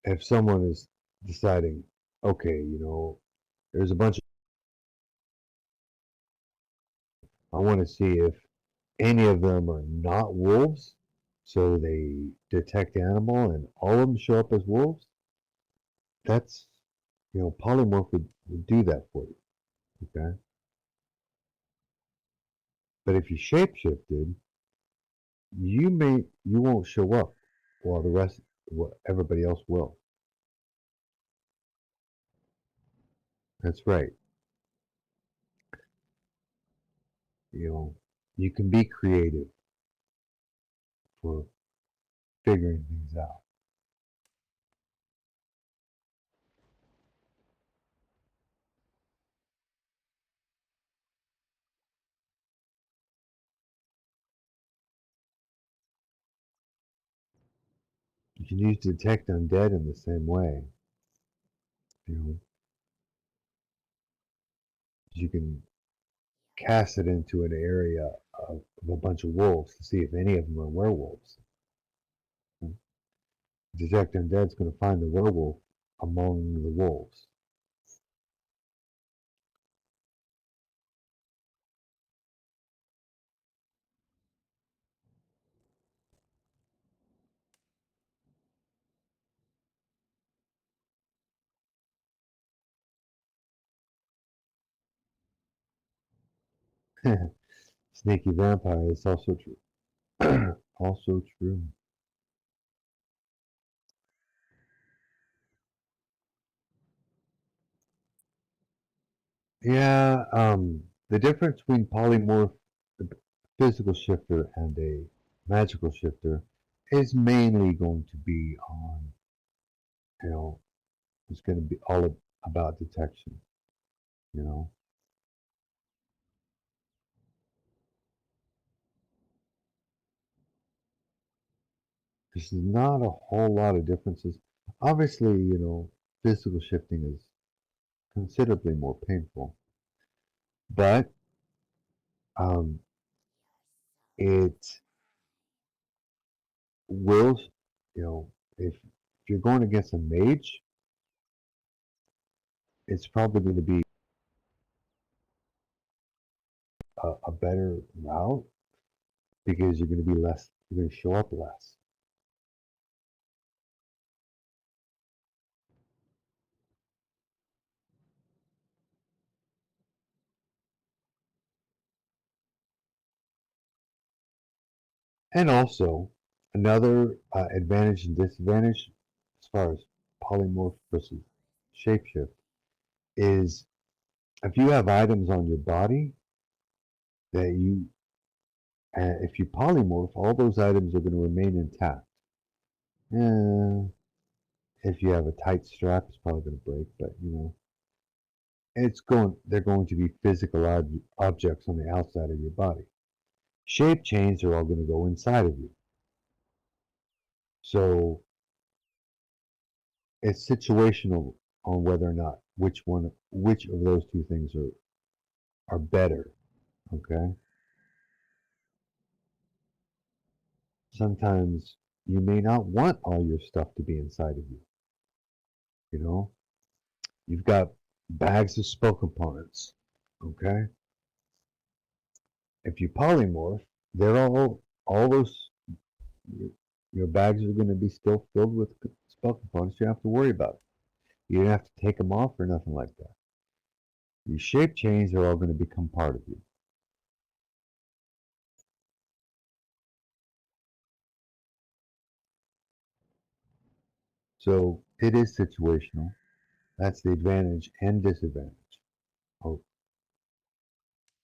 if someone is deciding, okay, there's a bunch of, I want to see if any of them are not wolves, so they detect animal and all of them show up as wolves. That's, polymorph would do that for you. Okay, but if you shapeshifted, you won't show up while the rest, everybody else will. That's right. You know, you can be creative for figuring things out. You can use detect undead in the same way. You know, you can cast it into an area of a bunch of wolves to see if any of them are werewolves. Detect undead's going to find the werewolf among the wolves. Sneaky vampire is also true. Also true. Yeah, the difference between polymorph, the physical shifter, and a magical shifter is mainly going to be on, you know, it's going to be all about detection, you know. There's not a whole lot of differences. Obviously, physical shifting is considerably more painful, but um, it will You know, if you're going against a mage, it's probably going to be a better route because you're going to be less, you're going to show up less. And also, another advantage and disadvantage as far as polymorph versus shapeshift is if you have items on your body that if you polymorph, all those items are going to remain intact. Eh, if you have a tight strap, it's probably going to break, but they're going to be physical objects on the outside of your body. Shape chains are all going to go inside of you. So it's situational on whether or not which of those two things are better. Okay. Sometimes you may not want all your stuff to be inside of you. You know, you've got bags of spell components. Okay. If you polymorph, they're all those your bags are going to be still filled with spell components. You don't have to worry about it. You don't have to take them off or nothing like that. Your shape chains are all going to become part of you. So it is situational. That's the advantage and disadvantage of,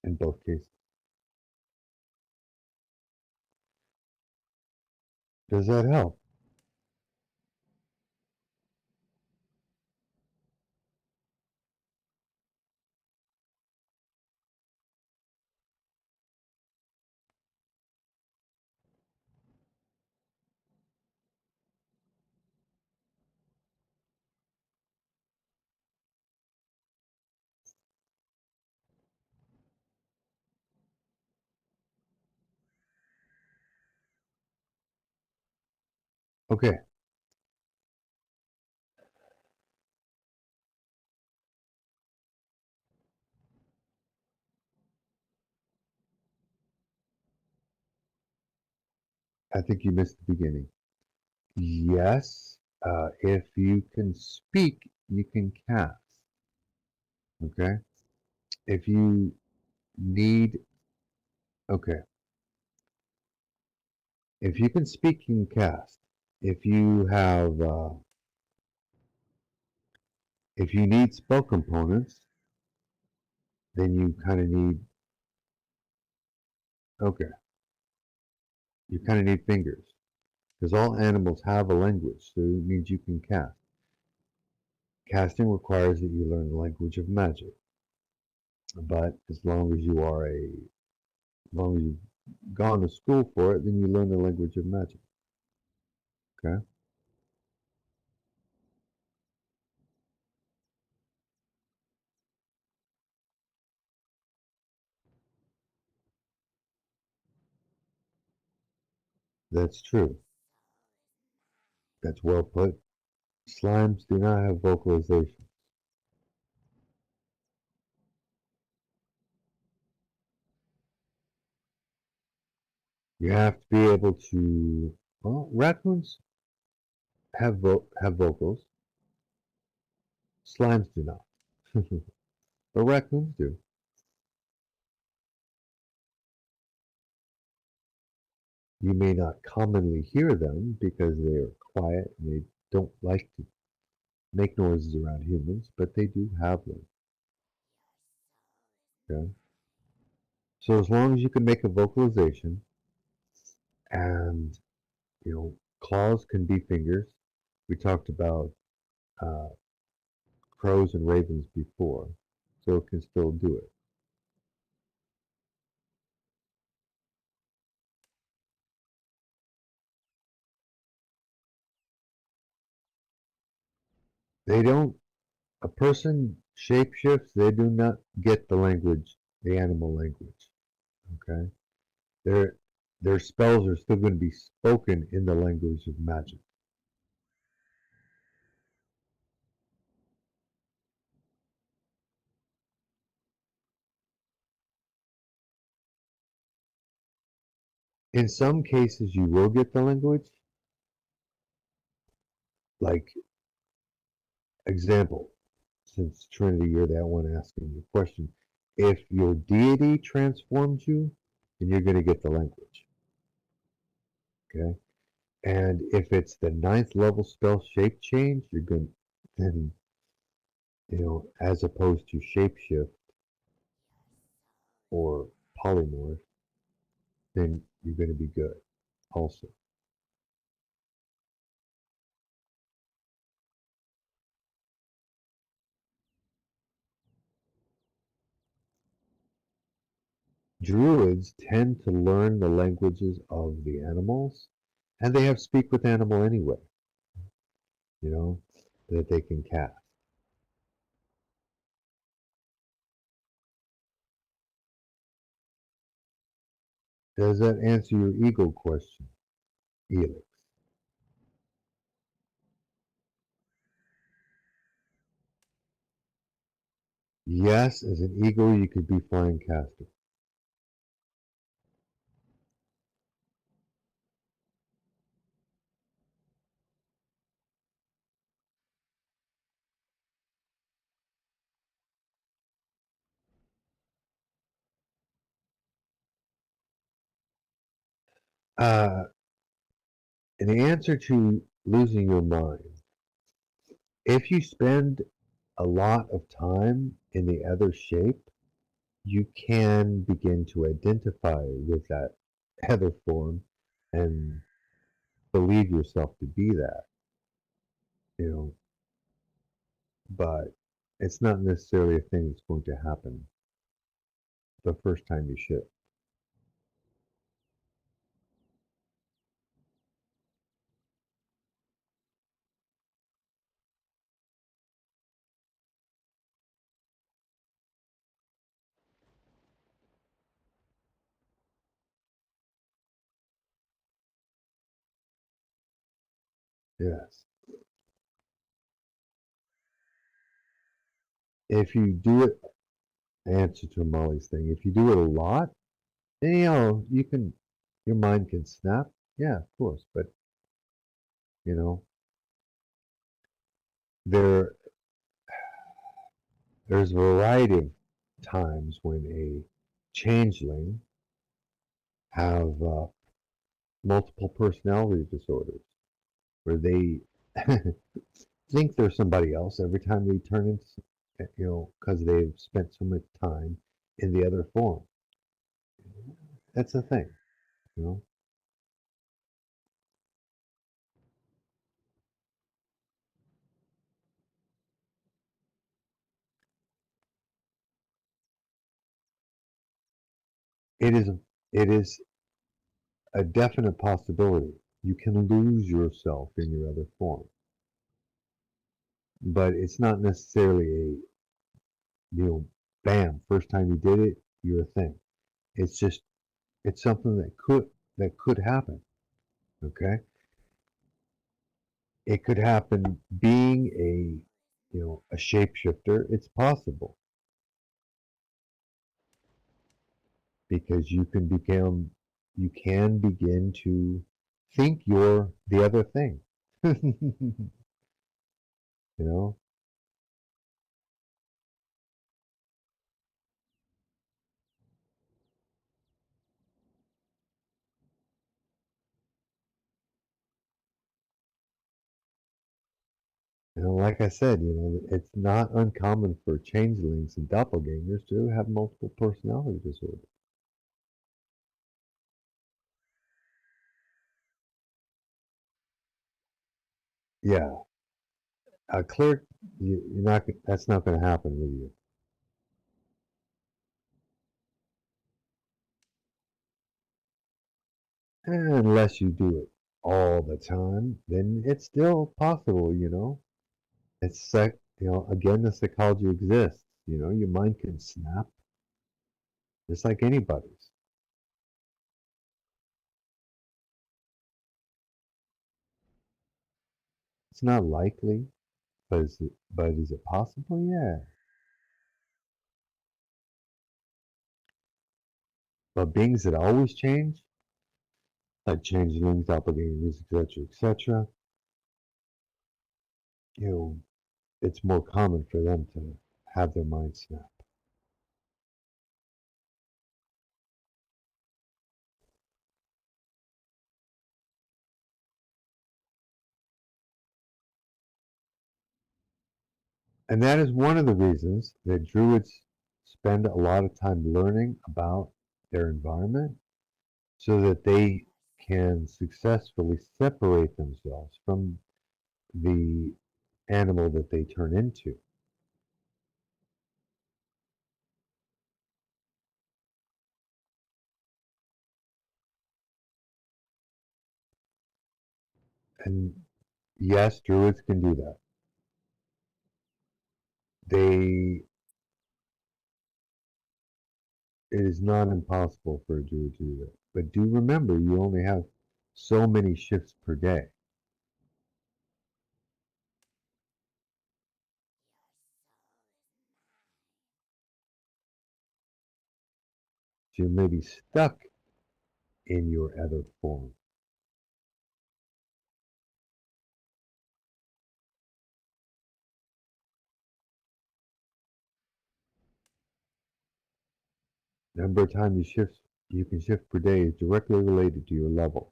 in both cases. Does that help? Okay, I think you missed the beginning. Yes, if you can speak, you can cast. Okay, if you need, okay, if you can speak, you can cast. If you have, if you need spell components, then you kind of need, okay, you kind of need fingers because all animals have a language, so it means you can cast. Casting requires that you learn the language of magic, but as long as you've gone to school for it, then you learn the language of magic. Okay, that's true. That's well put. Slimes do not have vocalization. You have to be able to. Well, raccoons have vocals. Slimes do not, but raccoons do. You may not commonly hear them because they are quiet and they don't like to make noises around humans, but they do have them. Okay? So as long as you can make a vocalization and claws can be fingers. We talked about uh, crows and ravens before, so it can still do it. They don't. A person shapeshifts. They do not get the language, the animal language. Okay, their their spells are still going to be spoken in the language of magic. In some cases, you will get the language. Like, example, since Trinity, you're that one asking the question. If your deity transforms you, then you're going to get the language. Okay? And if it's the ninth level spell shape change, you're going then, as opposed to shapeshift or polymorph, then you're going to be good also. Druids tend to learn the languages of the animals, and they have speak with animal anyway, you know, that they can cast. Does that answer your ego question, Elix? Yes, as an ego, you could be flying caster. Uh, in answer to losing your mind, if you spend a lot of time in the other shape, you can begin to identify with that other form and believe yourself to be that, you know, but it's not necessarily a thing that's going to happen the first time you shift. Yes. If you do it, answer to Molly's thing, if you do it a lot, then, your mind can snap. Yeah, of course. But, you know, there, there's a variety of times when a changeling have multiple personality disorders where they think they're somebody else every time they turn into, because they've spent so much time in the other form. That's the thing, you know. It is it is a definite possibility. You can lose yourself in your other form, but it's not necessarily bam, first time you did it, you're a thing. It's just it's something that could happen. Okay, it could happen being a shapeshifter. It's possible because you can begin to think you're the other thing. you know, like I said, it's not uncommon for changelings and doppelgangers to have multiple personality disorders. Yeah, a clear, you're not. That's not going to happen with you. Unless you do it all the time, then it's still possible, It's again, the psychology exists. Your mind can snap just like anybody's. It's not likely, but is it possible? Yeah. But beings that always change, like changelings, doppelgangers, etc., etc., you know, it's more common for them to have their mind snap. And that is one of the reasons that druids spend a lot of time learning about their environment so that they can successfully separate themselves from the animal that they turn into. And yes, druids can do that. They It is not impossible for a druid to do that. But do remember you only have so many shifts per day. So you may be stuck in your other form. Number of times you can shift per day is directly related to your level.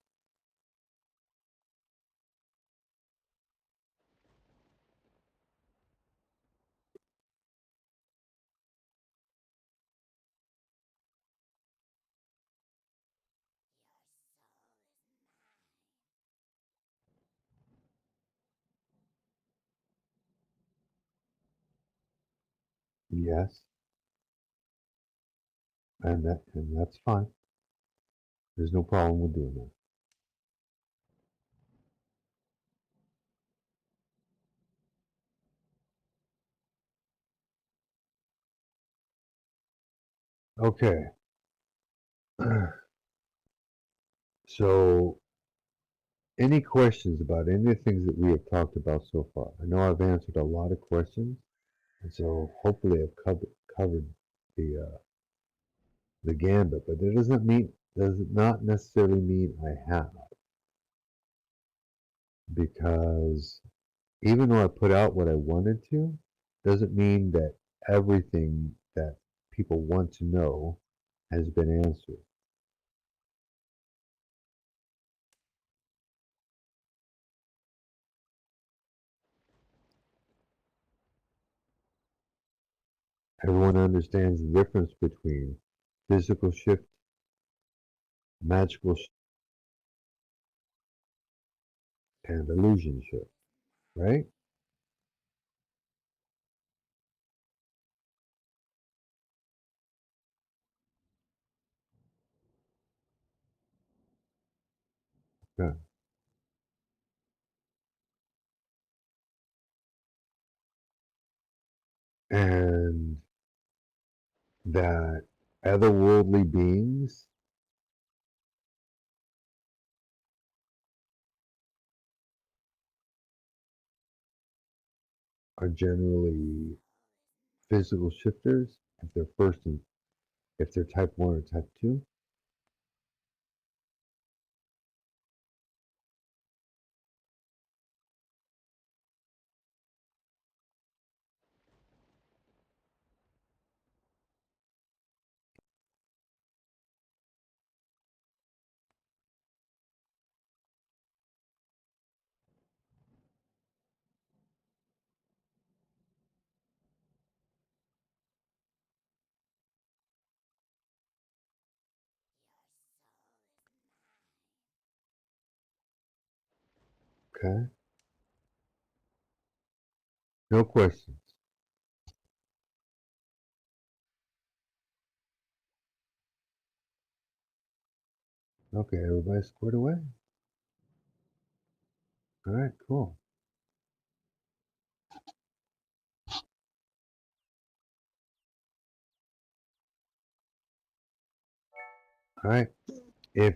Yes, and that's fine. There's no problem with doing that. Okay. So any questions about any of the things that we have talked about so far? I know I've answered a lot of questions, and so hopefully I've covered the gambit, but that does not necessarily mean I have, because even though I put out what I wanted to, doesn't mean that everything that people want to know has been answered. Everyone understands the difference between physical shift, magical shift, and illusion shift, right? Yeah. And that otherworldly beings are generally physical shifters if they're type 1 or type 2. Okay. No questions. Okay, everybody squared away? All right, cool. All right. If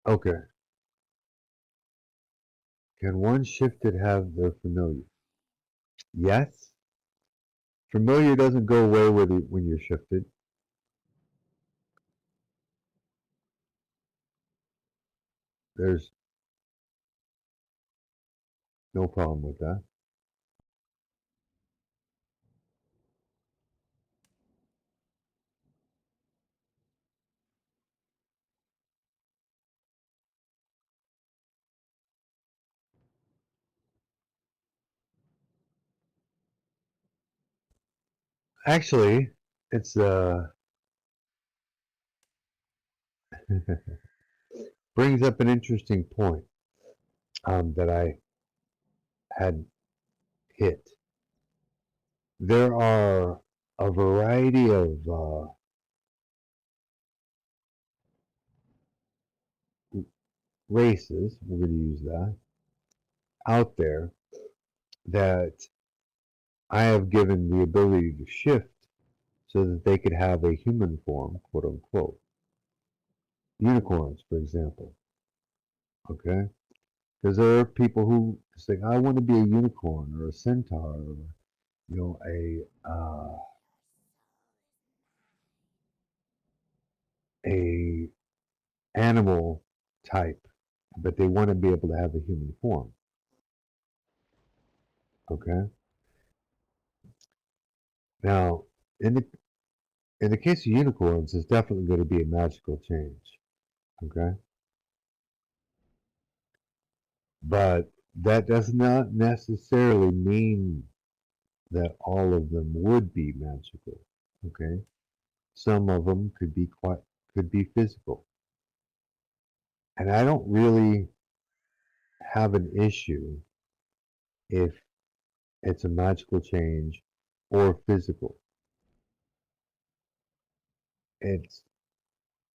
Okay, can one shifted have their familiar? Yes. Familiar doesn't go away when you're shifted. There's no problem with that. Actually, it's brings up an interesting point that I had hit. There are a variety of races, we're going to use that, out there that I have given the ability to shift so that they could have a human form, quote unquote. Unicorns, for example. Okay? Because there are people who say, I want to be a unicorn or a centaur or, a animal type, but they want to be able to have a human form. Okay? Now, in the in the case of unicorns, it's definitely going to be a magical change. Okay? But that does not necessarily mean that all of them would be magical. Okay? Some of them could be physical. And I don't really have an issue if it's a magical change or physical. It's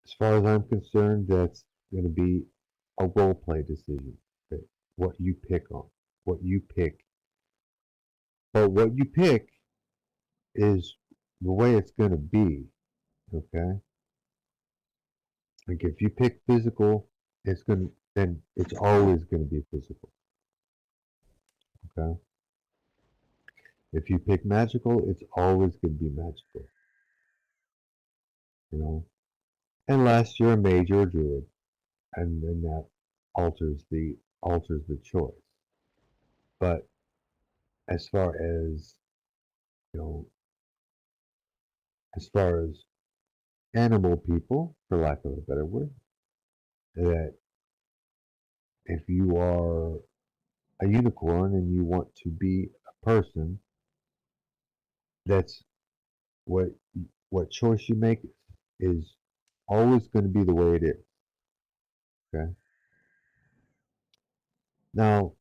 as far as I'm concerned, that's going to be a role play decision. That what you pick on, what you pick. But what you pick is the way it's going to be. Okay, like if you pick physical, then it's always going to be physical. Okay, if you pick magical, it's always going to be magical. You know, unless you're a mage or a druid, and then that alters the choice. But as far as you know, as far as animal people, for lack of a better word, that if you are a unicorn and you want to be a person, that's what what choice you make is always going to be the way it is. Okay. Now,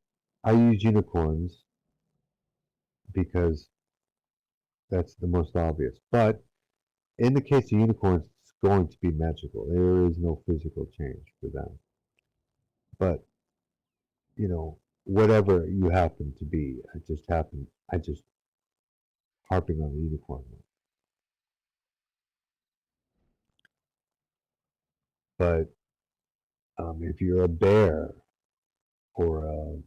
I use unicorns because that's the most obvious. But in the case of unicorns, it's going to be magical. There is no physical change for them. But whatever you happen to be, I just harping on the unicorn one. But if you're a bear or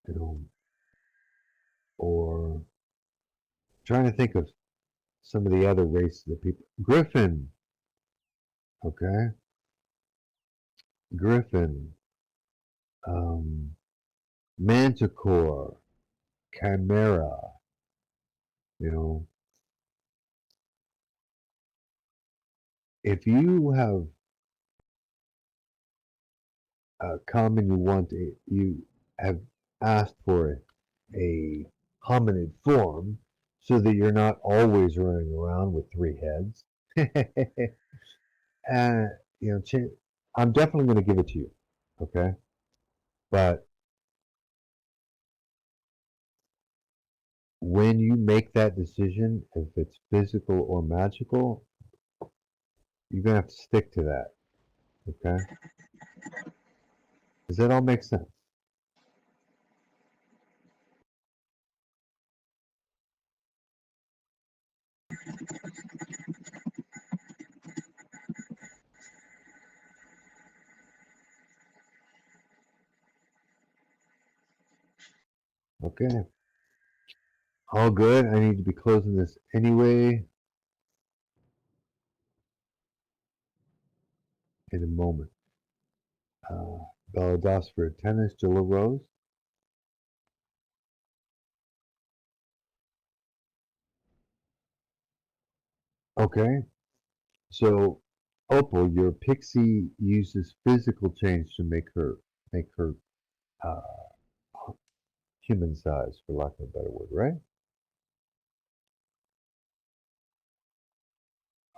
you know, or trying to think of some of the other races of people, griffin, okay, griffin, um, manticore, chimera, you know, if you have come and you have asked for a hominid form so that you're not always running around with three heads. And I'm definitely going to give it to you, okay? But when you make that decision, if it's physical or magical, you're going to have to stick to that, okay? Does that all make sense? Okay. All good. I need to be closing this anyway. in a moment. Uh, Baladas Virtanen still arose. Okay, so Opal, your pixie uses physical change to make her uh, human size, for lack of a better word, right?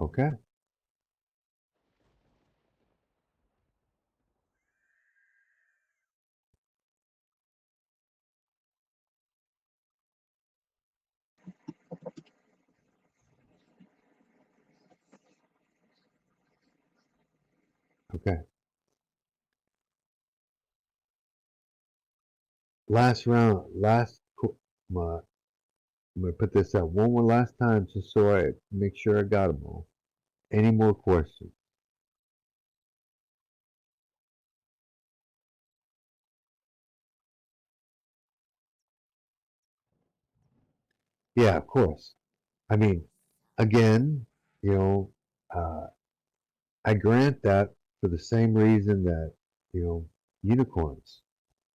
Okay, okay. Last round, my, I'm gonna put this out one more last time just so I make sure I got them all. Any more questions? Yeah, of course. I mean, again, you know, uh, I grant that for the same reason that, you know, unicorns,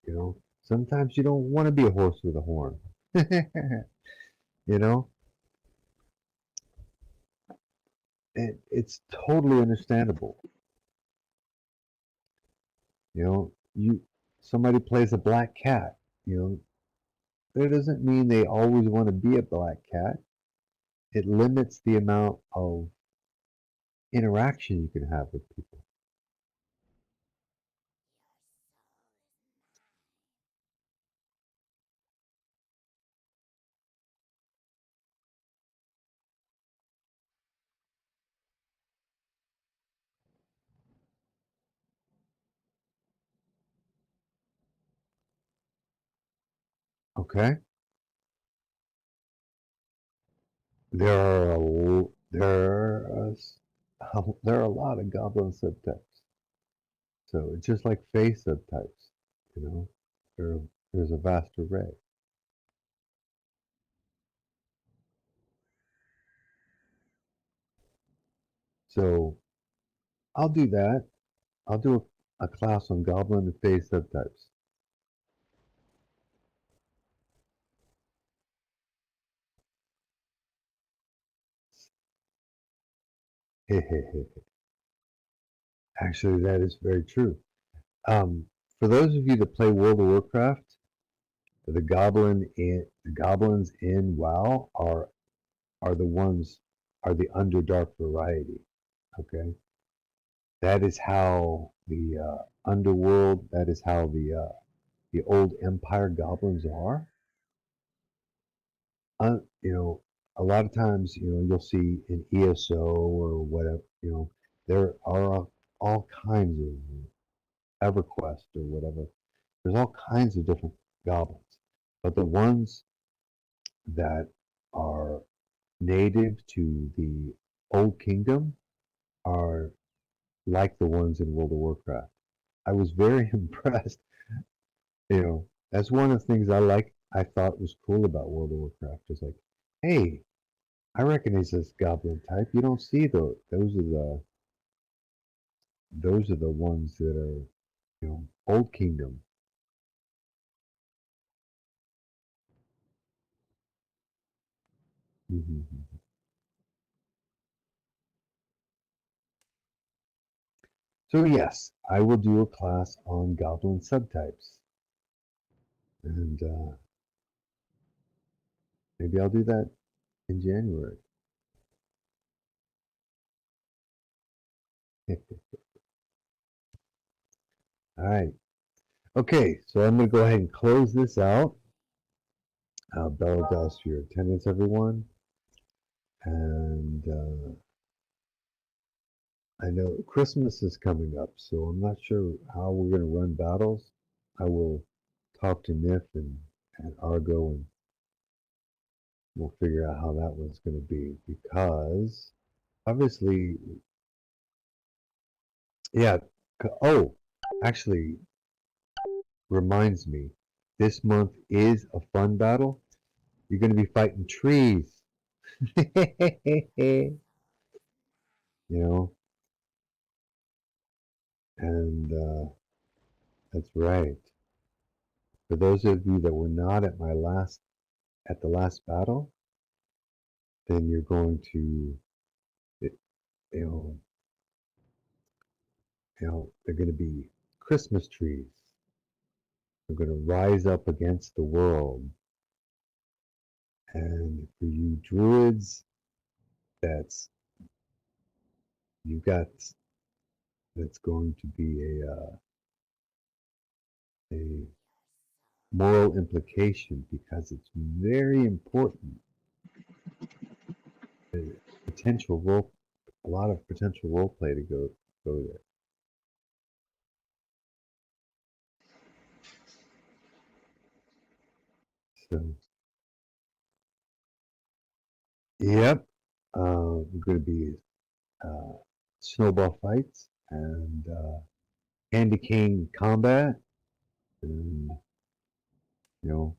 you know, sometimes you don't want to be a horse with a horn. You know, it's totally understandable. You know, somebody plays a black cat, you know, that doesn't mean they always want to be a black cat. It limits the amount of interaction you can have with people. Okay, there are there are a lot of goblin subtypes. So it's just like face subtypes, you know, there, there's a vast array. So I'll do that. I'll do a class on goblin and face subtypes. Actually, that is very true. For those of you that play World of Warcraft, the goblins in WoW are the ones are the Underdark variety. Okay, that is how the underworld. That is how the old Empire goblins are. You know, a lot of times, you know, you'll see in ESO or whatever. You know, there are all kinds of EverQuest or whatever. There's all kinds of different goblins, but the ones that are native to the Old Kingdom are like the ones in World of Warcraft. I was very impressed. You know, that's one of the things I thought was cool about World of Warcraft. Is like, hey, I recognize this goblin type. You don't see those are the ones that are, you know, Old Kingdom. Hmm. So yes, I will do a class on goblin subtypes, and maybe I'll do that in January. All right. Okay, so I'm going to go ahead and close this out. Bella does for your attendance, everyone. And I know Christmas is coming up, so I'm not sure how we're going to run battles. I will talk to Nif and Argo, and we'll figure out how that one's going to be because obviously, yeah. Oh, actually, reminds me, this month is a fun battle. You're going to be fighting trees. You know, And that's right. For those of you that were not at the last battle, then you're going to, you know, they're going to be Christmas trees. They're going to rise up against the world. And for you druids, that's you got that's going to be a moral implication because it's very important. Potential role, a lot of potential role play to go there. So, yep, we're going to be uh, snowball fights and candy cane combat, and you know,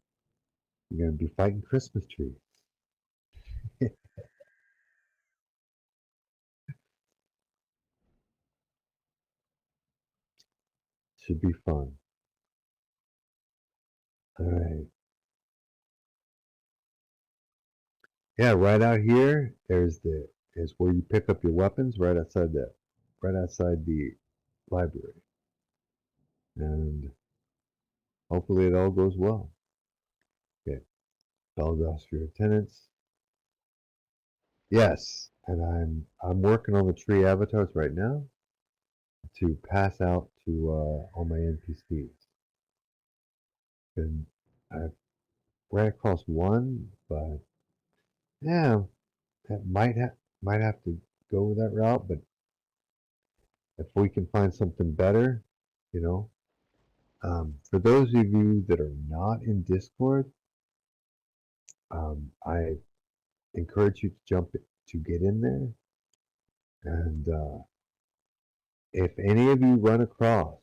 you're going to be fighting Christmas trees. Should be fun. All right. Yeah, right out here, is where you pick up your weapons right outside the library, and hopefully it all goes well. Okay, Belgas for your attendance. Yes, and I'm working on the tree avatars right now to pass out to all my NPCs. And I've ran across one, but yeah, that might have to go that route. But if we can find something better, you know, for those of you that are not in Discord, I encourage you to to get in there. And if any of you run across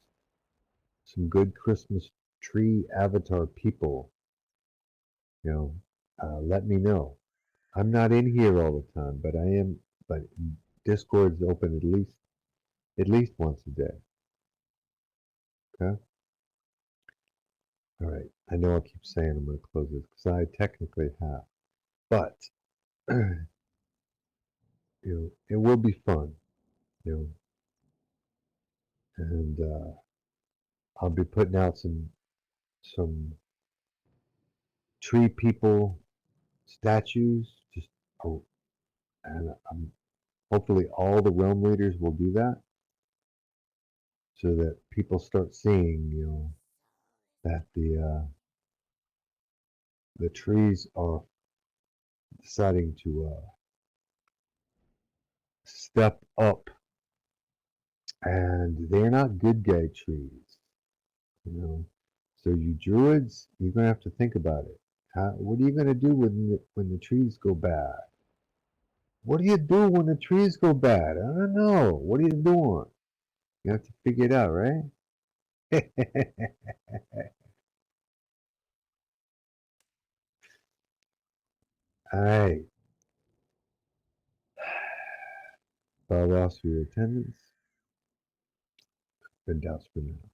some good Christmas tree avatar people, you know, let me know. I'm not in here all the time, but I am. But Discord's open at least once a day. Okay. All right. I know I keep saying I'm going to close this because I technically have, but it will be fun. You know, and I'll be putting out some tree people statues. Just oh, and hopefully all the realm leaders will do that, so that people start seeing, that the trees are deciding to step up, and they're not good guy trees, you know. So you druids, you're gonna have to think about it. What are you gonna do when the trees go bad? What do you do when the trees go bad? I don't know. What are you doing? You have to figure it out, right? All right. Bow loss for your attendance. Been doubts for now.